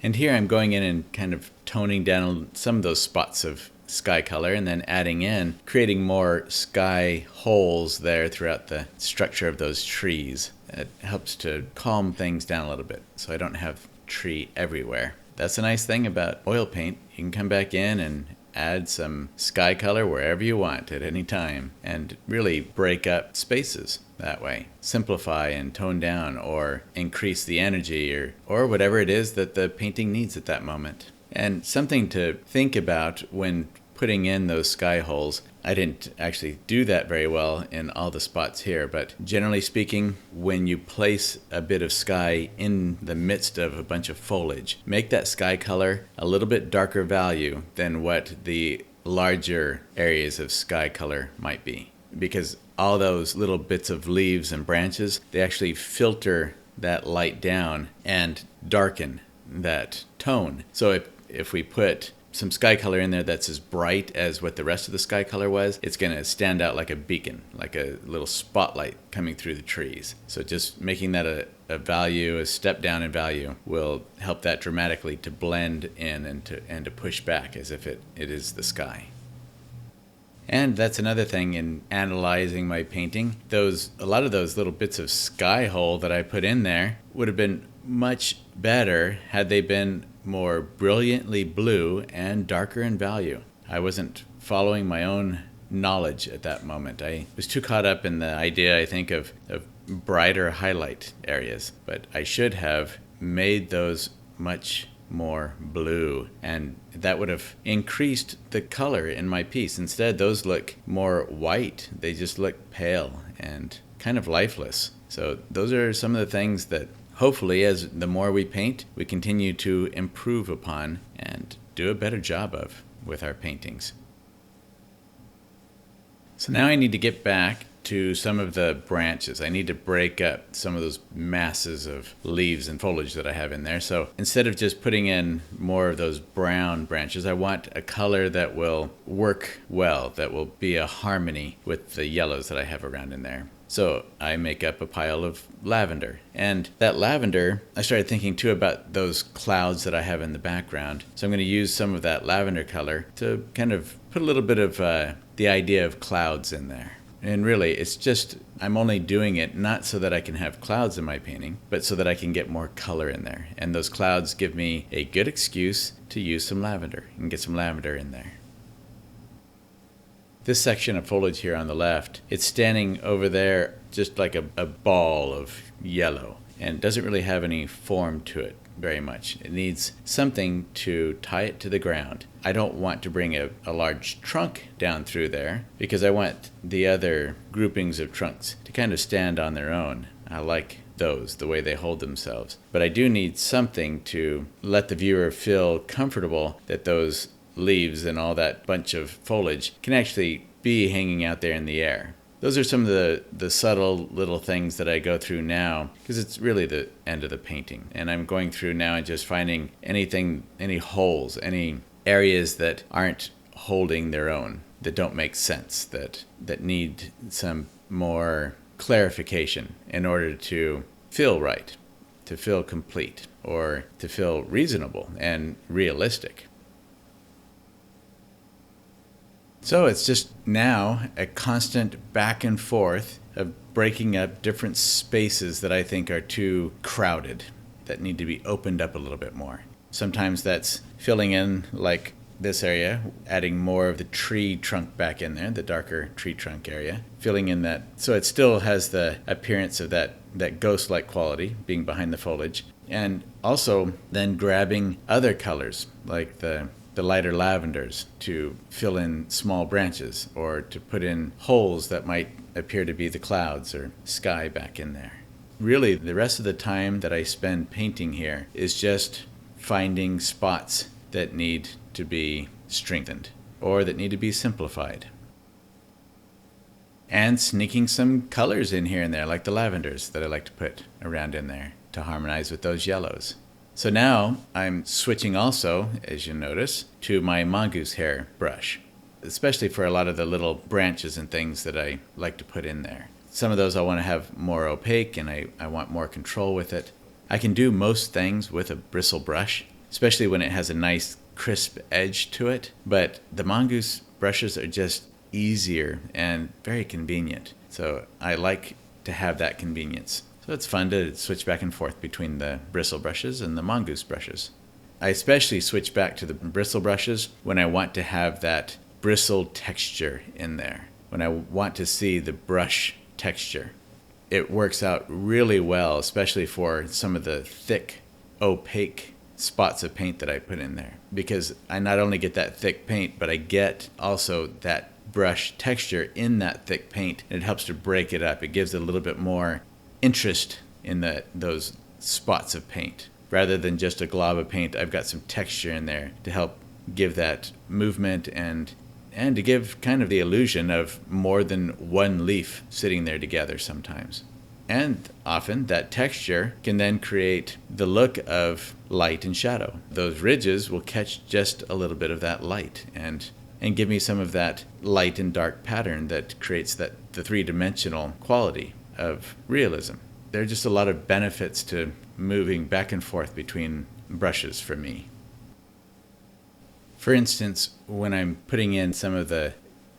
And here I'm going in and kind of toning down some of those spots of sky color and then adding in, creating more sky holes there throughout the structure of those trees. It helps to calm things down a little bit so I don't have tree everywhere. That's a nice thing about oil paint. You can come back in and add some sky color wherever you want at any time and really break up spaces that way. Simplify and tone down or increase the energy or whatever it is that the painting needs at that moment. And something to think about when putting in those sky holes. I didn't actually do that very well in all the spots here, but generally speaking, when you place a bit of sky in the midst of a bunch of foliage, make that sky color a little bit darker value than what the larger areas of sky color might be. Because all those little bits of leaves and branches, they actually filter that light down and darken that tone. So if we put some sky color in there that's as bright as what the rest of the sky color was, it's going to stand out like a beacon, like a little spotlight coming through the trees. So just making that a value, a step down in value, will help that dramatically to blend in and to push back as if it is the sky. And that's another thing in analyzing my painting. A lot of those little bits of sky hole that I put in there would have been much better had they been more brilliantly blue and darker in value. I wasn't following my own knowledge at that moment. I was too caught up in the idea, I think, of brighter highlight areas. But I should have made those much more blue, and that would have increased the color in my piece. Instead, those look more white. They just look pale and kind of lifeless. So those are some of the things that hopefully, as the more we paint, we continue to improve upon and do a better job of with our paintings. So now I need to get back to some of the branches. I need to break up some of those masses of leaves and foliage that I have in there. So instead of just putting in more of those brown branches, I want a color that will work well, that will be a harmony with the yellows that I have around in there. So I make up a pile of lavender. And that lavender, I started thinking too about those clouds that I have in the background. So I'm going to use some of that lavender color to kind of put a little bit of the idea of clouds in there. And really, it's just, I'm only doing it not so that I can have clouds in my painting, but so that I can get more color in there. And those clouds give me a good excuse to use some lavender and get some lavender in there. This section of foliage here on the left, it's standing over there just like a ball of yellow and doesn't really have any form to it very much. It needs something to tie it to the ground. I don't want to bring a large trunk down through there because I want the other groupings of trunks to kind of stand on their own. I like those, the way they hold themselves. But I do need something to let the viewer feel comfortable that those leaves and all that bunch of foliage can actually be hanging out there in the air. Those are some of the subtle little things that I go through now because it's really the end of the painting. And I'm going through now and just finding anything, any holes, any areas that aren't holding their own, that don't make sense, that need some more clarification in order to feel right, to feel complete, or to feel reasonable and realistic. So it's just now a constant back and forth of breaking up different spaces that I think are too crowded, that need to be opened up a little bit more. Sometimes that's filling in like this area, adding more of the tree trunk back in there, the darker tree trunk area, filling in that so it still has the appearance of that ghost-like quality being behind the foliage. And also then grabbing other colors like the lighter lavenders to fill in small branches or to put in holes that might appear to be the clouds or sky back in there. Really, the rest of the time that I spend painting here is just finding spots that need to be strengthened or that need to be simplified. And sneaking some colors in here and there, like the lavenders that I like to put around in there to harmonize with those yellows. So now I'm switching also, as you notice, to my mongoose hair brush, especially for a lot of the little branches and things that I like to put in there. Some of those I want to have more opaque and I want more control with it. I can do most things with a bristle brush, especially when it has a nice crisp edge to it, but the mongoose brushes are just easier and very convenient. So I like to have that convenience. So it's fun to switch back and forth between the bristle brushes and the mongoose brushes. I especially switch back to the bristle brushes when I want to have that bristle texture in there, when I want to see the brush texture. It works out really well, especially for some of the thick, opaque spots of paint that I put in there, because I not only get that thick paint, but I get also that brush texture in that thick paint, and it helps to break it up. It gives it a little bit more interest in those spots of paint. Rather than just a glob of paint, I've got some texture in there to help give that movement and to give kind of the illusion of more than one leaf sitting there together sometimes. And often that texture can then create the look of light and shadow. Those ridges will catch just a little bit of that light and give me some of that light and dark pattern that creates the three-dimensional quality of realism. There are just a lot of benefits to moving back and forth between brushes for me. For instance, when I'm putting in some of the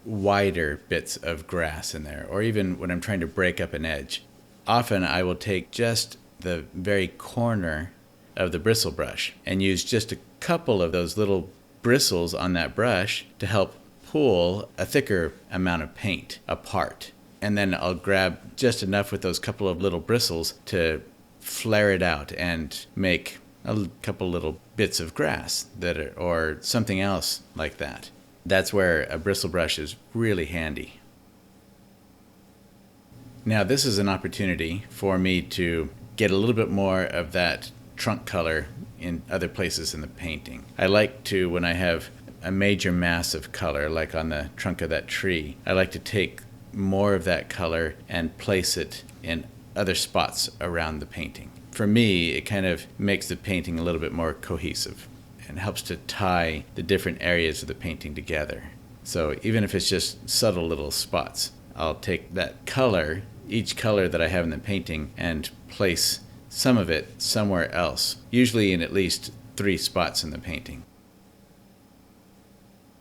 wider bits of grass in there, or even when I'm trying to break up an edge, often I will take just the very corner of the bristle brush and use just a couple of those little bristles on that brush to help pull a thicker amount of paint apart. And then I'll grab just enough with those couple of little bristles to flare it out and make a couple little bits of grass or something else like that. That's where a bristle brush is really handy. Now this is an opportunity for me to get a little bit more of that trunk color in other places in the painting. I like to, when I have a major mass of color, like on the trunk of that tree, I like to take more of that color and place it in other spots around the painting. For me, it kind of makes the painting a little bit more cohesive and helps to tie the different areas of the painting together. So even if it's just subtle little spots, I'll take that color, each color that I have in the painting, and place some of it somewhere else, usually in at least 3 spots in the painting.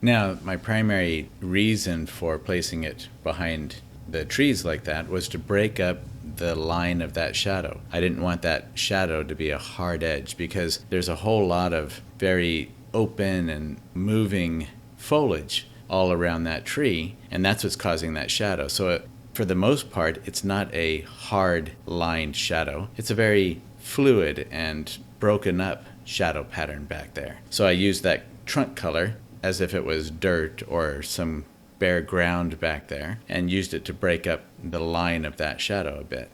Now, my primary reason for placing it behind the trees like that was to break up the line of that shadow. I didn't want that shadow to be a hard edge because there's a whole lot of very open and moving foliage all around that tree, and that's what's causing that shadow. So for the most part, it's not a hard lined shadow. It's a very fluid and broken up shadow pattern back there. So I used that trunk color as if it was dirt or some bare ground back there, and used it to break up the line of that shadow a bit.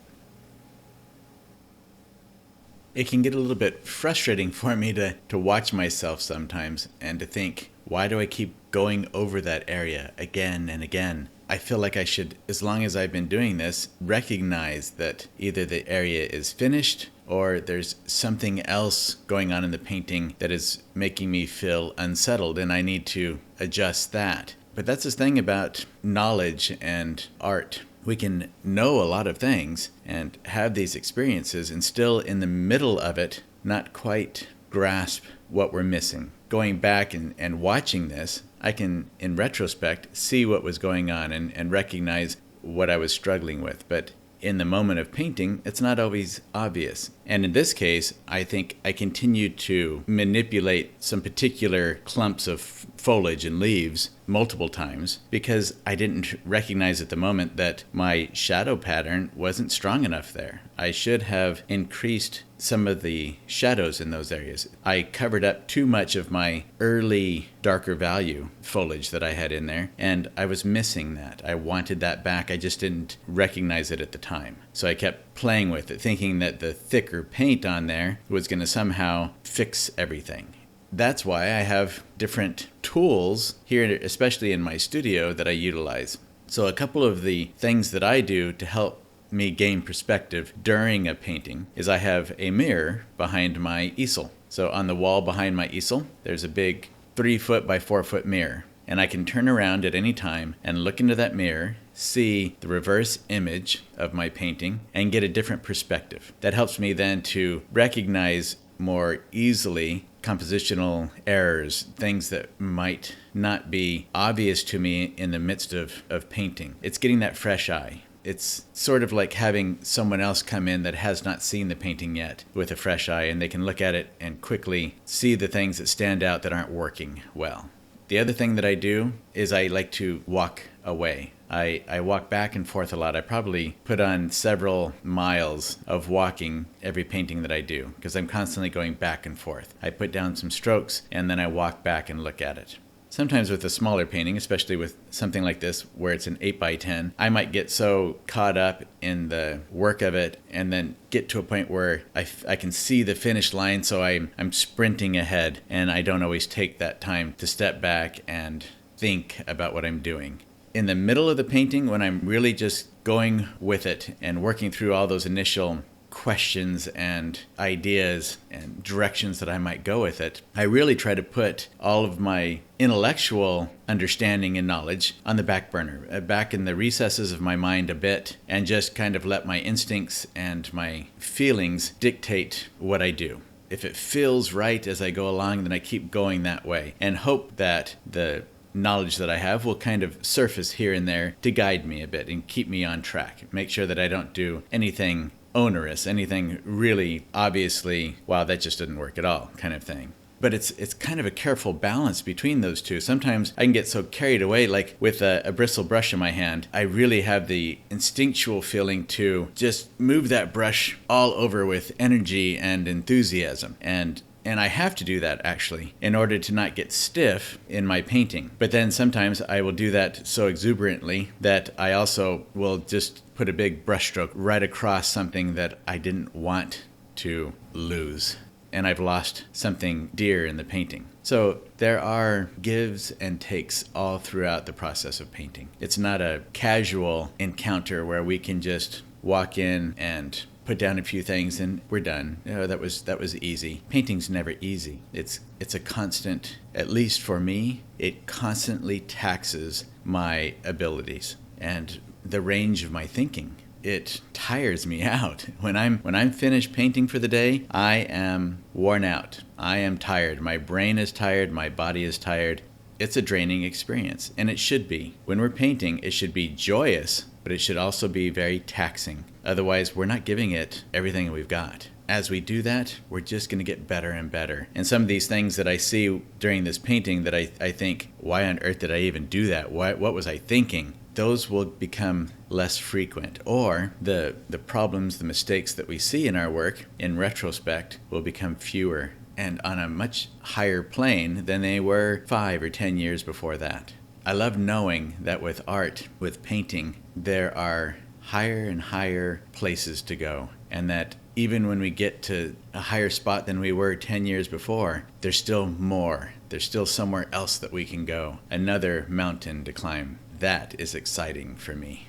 It can get a little bit frustrating for me to watch myself sometimes and to think, why do I keep going over that area again and again? I feel like I should, as long as I've been doing this, recognize that either the area is finished or there's something else going on in the painting that is making me feel unsettled, and I need to adjust that. But that's the thing about knowledge and art. We can know a lot of things and have these experiences and still in the middle of it not quite grasp what we're missing. Going back and watching this, I can, in retrospect, see what was going on and recognize what I was struggling with. But in the moment of painting, it's not always obvious. And in this case, I think I continued to manipulate some particular clumps of foliage and leaves multiple times because I didn't recognize at the moment that my shadow pattern wasn't strong enough there. I should have increased some of the shadows in those areas. I covered up too much of my early darker value foliage that I had in there, and I was missing that. I wanted that back. I just didn't recognize it at the time. So I kept playing with it, thinking that the thicker paint on there was going to somehow fix everything. That's why I have different tools here, especially in my studio, that I utilize. So a couple of the things that I do to help me gain perspective during a painting is I have a mirror behind my easel. So on the wall behind my easel, there's a big 3-foot by 4-foot mirror. And I can turn around at any time and look into that mirror, see the reverse image of my painting, and get a different perspective. That helps me then to recognize more easily compositional errors, things that might not be obvious to me in the midst of painting. It's getting that fresh eye. It's sort of like having someone else come in that has not seen the painting yet with a fresh eye, and they can look at it and quickly see the things that stand out that aren't working well. The other thing that I do is I like to walk away. I walk back and forth a lot. I probably put on several miles of walking every painting that I do because I'm constantly going back and forth. I put down some strokes and then I walk back and look at it. Sometimes with a smaller painting, especially with something like this where it's an 8x10, I might get so caught up in the work of it and then get to a point where I can see the finish line, so I'm sprinting ahead and I don't always take that time to step back and think about what I'm doing. In the middle of the painting, when I'm really just going with it and working through all those initial questions and ideas and directions that I might go with it, I really try to put all of my intellectual understanding and knowledge on the back burner, back in the recesses of my mind a bit, and just kind of let my instincts and my feelings dictate what I do. If it feels right as I go along, then I keep going that way and hope that the knowledge that I have will kind of surface here and there to guide me a bit and keep me on track. Make sure that I don't do anything onerous, anything really obviously, wow, that just didn't work at all kind of thing. But it's kind of a careful balance between those two. Sometimes I can get so carried away, like with a bristle brush in my hand, I really have the instinctual feeling to just move that brush all over with energy and enthusiasm. And I have to do that, actually, in order to not get stiff in my painting. But then sometimes I will do that so exuberantly that I also will just put a big brushstroke right across something that I didn't want to lose. And I've lost something dear in the painting. So there are gives and takes all throughout the process of painting. It's not a casual encounter where we can just walk in and put down a few things and we're done. That was easy. Painting's never easy. It's a constant, at least for me, it constantly taxes my abilities and the range of my thinking. It tires me out. When I'm finished painting for the day, I am worn out. I am tired. My brain is tired. My body is tired. It's a draining experience, and it should be. When we're painting, it should be joyous, but it should also be very taxing. Otherwise, we're not giving it everything we've got. As we do that, we're just going to get better and better. And some of these things that I see during this painting that I think, why on earth did I even do that? What was I thinking? Those will become less frequent. Or the problems, the mistakes that we see in our work, in retrospect, will become fewer and on a much higher plane than they were 5 or 10 years before that. I love knowing that with art, with painting, there are higher and higher places to go, and that even when we get to a higher spot than we were 10 years before, there's still more. There's still somewhere else that we can go, another mountain to climb. That is exciting for me.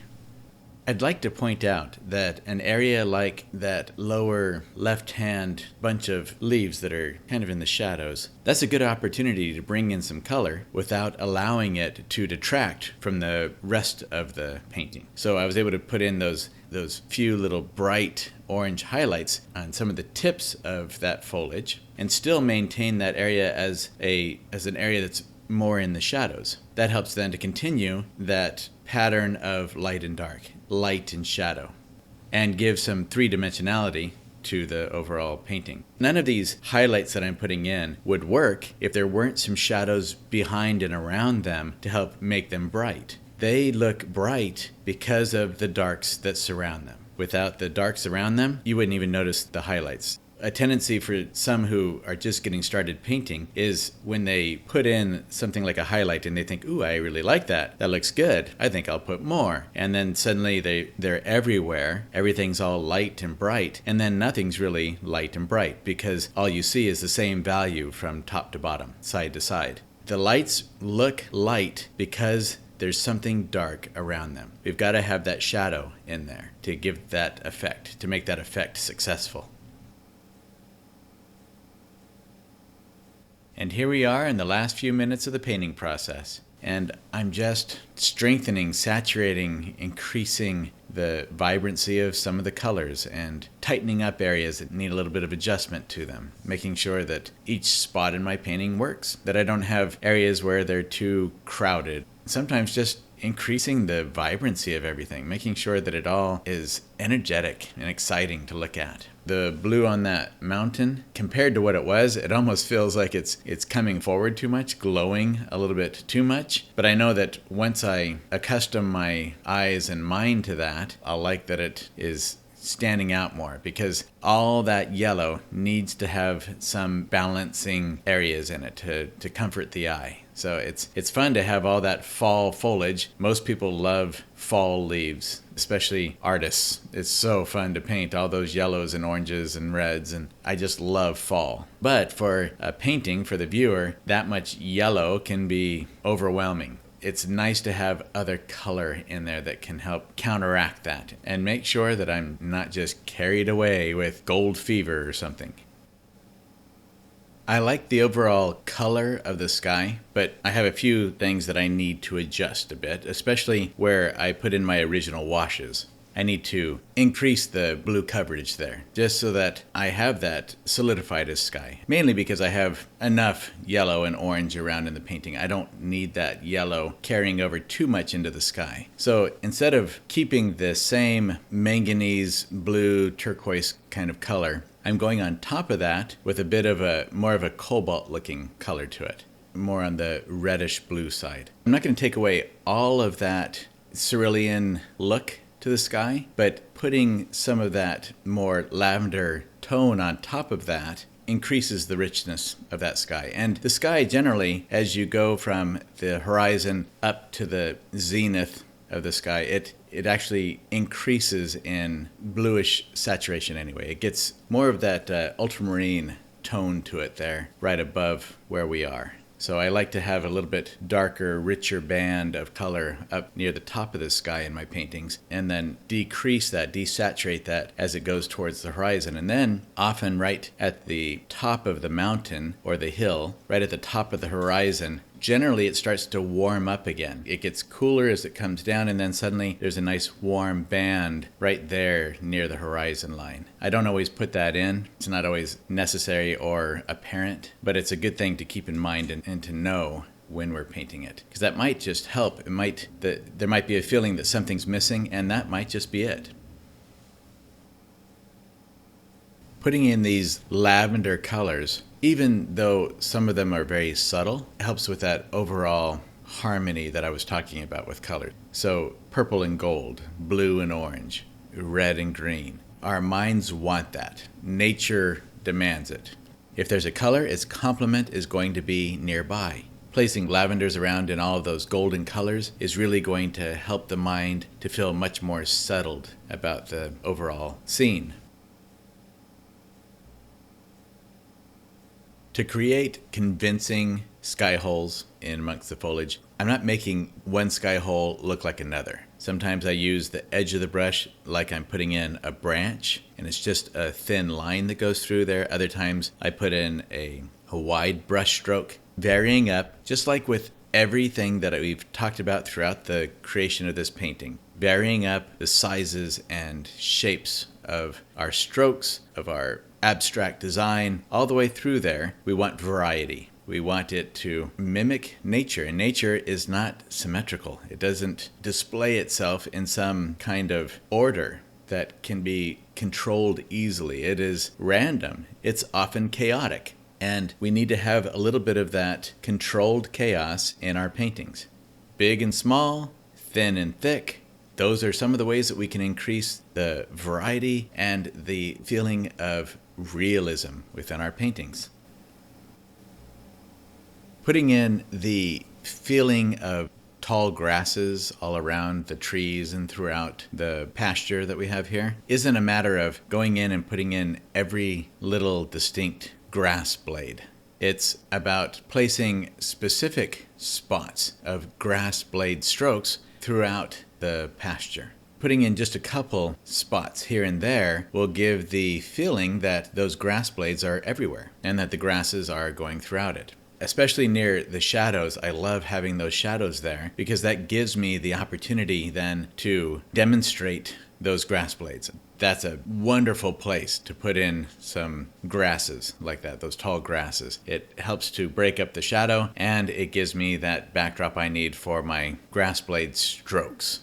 I'd like to point out that an area like that lower left-hand bunch of leaves that are kind of in the shadows, that's a good opportunity to bring in some color without allowing it to detract from the rest of the painting. So I was able to put in those few little bright orange highlights on some of the tips of that foliage and still maintain that area as an area that's more in the shadows. That helps then to continue that pattern of light and dark, light and shadow, and give some three-dimensionality to the overall painting. None of these highlights that I'm putting in would work if there weren't some shadows behind and around them to help make them bright. They look bright because of the darks that surround them. Without the darks around them, you wouldn't even notice the highlights. A tendency for some who are just getting started painting is when they put in something like a highlight and they think, ooh, I really like that. That looks good. I think I'll put more. And then suddenly they're everywhere. Everything's all light and bright. And then nothing's really light and bright because all you see is the same value from top to bottom, side to side. The lights look light because there's something dark around them. We've got to have that shadow in there to give that effect, to make that effect successful. And here we are in the last few minutes of the painting process. And I'm just strengthening, saturating, increasing the vibrancy of some of the colors and tightening up areas that need a little bit of adjustment to them, making sure that each spot in my painting works, that I don't have areas where they're too crowded. sometimes just increasing the vibrancy of everything, making sure that it all is energetic and exciting to look at. The blue on that mountain, compared to what it was, it almost feels like it's coming forward too much, glowing a little bit too much. But I know that once I accustom my eyes and mind to that, I'll like that it is standing out more, because all that yellow needs to have some balancing areas in it to comfort the eye. So it's fun to have all that fall foliage. Most people love fall leaves, especially artists. It's so fun to paint all those yellows and oranges and reds, and I just love fall. But for a painting, for the viewer, that much yellow can be overwhelming. It's nice to have other color in there that can help counteract that and make sure that I'm not just carried away with gold fever or something. I like the overall color of the sky, but I have a few things that I need to adjust a bit, especially where I put in my original washes. I need to increase the blue coverage there, just so that I have that solidified as sky. Mainly because I have enough yellow and orange around in the painting. I don't need that yellow carrying over too much into the sky. So instead of keeping the same manganese, blue, turquoise kind of color, I'm going on top of that with a bit of more of a cobalt looking color to it, more on the reddish blue side. I'm not going to take away all of that cerulean look to the sky, but putting some of that more lavender tone on top of that increases the richness of that sky. And the sky generally, as you go from the horizon up to the zenith of the sky, it actually increases in bluish saturation anyway. It gets more of that ultramarine tone to it there, right above where we are. So I like to have a little bit darker, richer band of color up near the top of the sky in my paintings, and then decrease that, desaturate that as it goes towards the horizon. And then often right at the top of the mountain or the hill, right at the top of the horizon, generally it starts to warm up again. It gets cooler as it comes down, and then suddenly there's a nice warm band right there near the horizon line. I don't always put that in. It's not always necessary or apparent, but it's a good thing to keep in mind and to know when we're painting it, because that might just help. There might be a feeling that something's missing, and that might just be it. Putting in these lavender colors, even though some of them are very subtle, helps with that overall harmony that I was talking about with color. So purple and gold, blue and orange, red and green. Our minds want that. Nature demands it. If there's a color, its complement is going to be nearby. Placing lavenders around in all of those golden colors is really going to help the mind to feel much more settled about the overall scene. To create convincing sky holes in amongst the foliage, I'm not making one sky hole look like another. Sometimes I use the edge of the brush like I'm putting in a branch, and it's just a thin line that goes through there. Other times I put in a wide brush stroke, varying up, just like with everything that we've talked about throughout the creation of this painting. Varying up the sizes and shapes of our strokes, of our abstract design, all the way through there. We want variety. We want it to mimic nature, and nature is not symmetrical. It doesn't display itself in some kind of order that can be controlled easily. It is random. It's often chaotic, and we need to have a little bit of that controlled chaos in our paintings. Big and small, thin and thick. Those are some of the ways that we can increase the variety and the feeling of realism within our paintings. Putting in the feeling of tall grasses all around the trees and throughout the pasture that we have here isn't a matter of going in and putting in every little distinct grass blade. It's about placing specific spots of grass blade strokes throughout the pasture. Putting in just a couple spots here and there will give the feeling that those grass blades are everywhere and that the grasses are going throughout it. especially near the shadows. I love having those shadows there because that gives me the opportunity then to demonstrate those grass blades. That's a wonderful place to put in some grasses like that, those tall grasses. It helps to break up the shadow, and it gives me that backdrop I need for my grass blade strokes.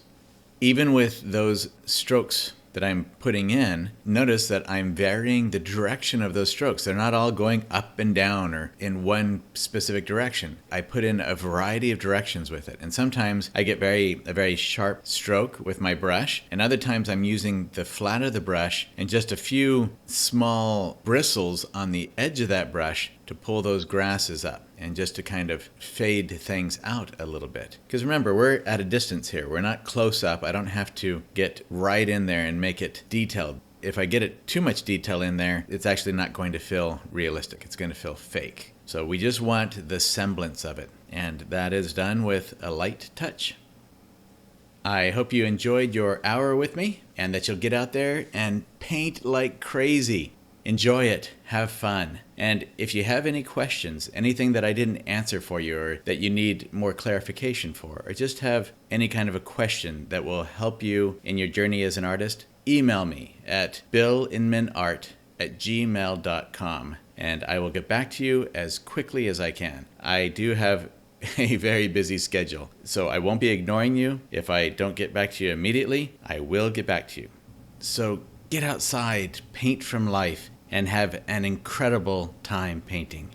Even with those strokes that I'm putting in, notice that I'm varying the direction of those strokes. They're not all going up and down or in one specific direction. I put in a variety of directions with it. And sometimes I get a very sharp stroke with my brush, and other times I'm using the flat of the brush and just a few small bristles on the edge of that brush to pull those grasses up and just to kind of fade things out a little bit. Because remember, we're at a distance here. We're not close up. I don't have to get right in there and make it detailed. If I get it too much detail in there, it's actually not going to feel realistic. It's going to feel fake. So we just want the semblance of it. And that is done with a light touch. I hope you enjoyed your hour with me and that you'll get out there and paint like crazy. Enjoy it. Have fun. And if you have any questions, anything that I didn't answer for you or that you need more clarification for, or just have any kind of a question that will help you in your journey as an artist, email me at billinminart@gmail.com and I will get back to you as quickly as I can. I do have a very busy schedule, so I won't be ignoring you. If I don't get back to you immediately, I will get back to you. So get outside, paint from life, and have an incredible time painting.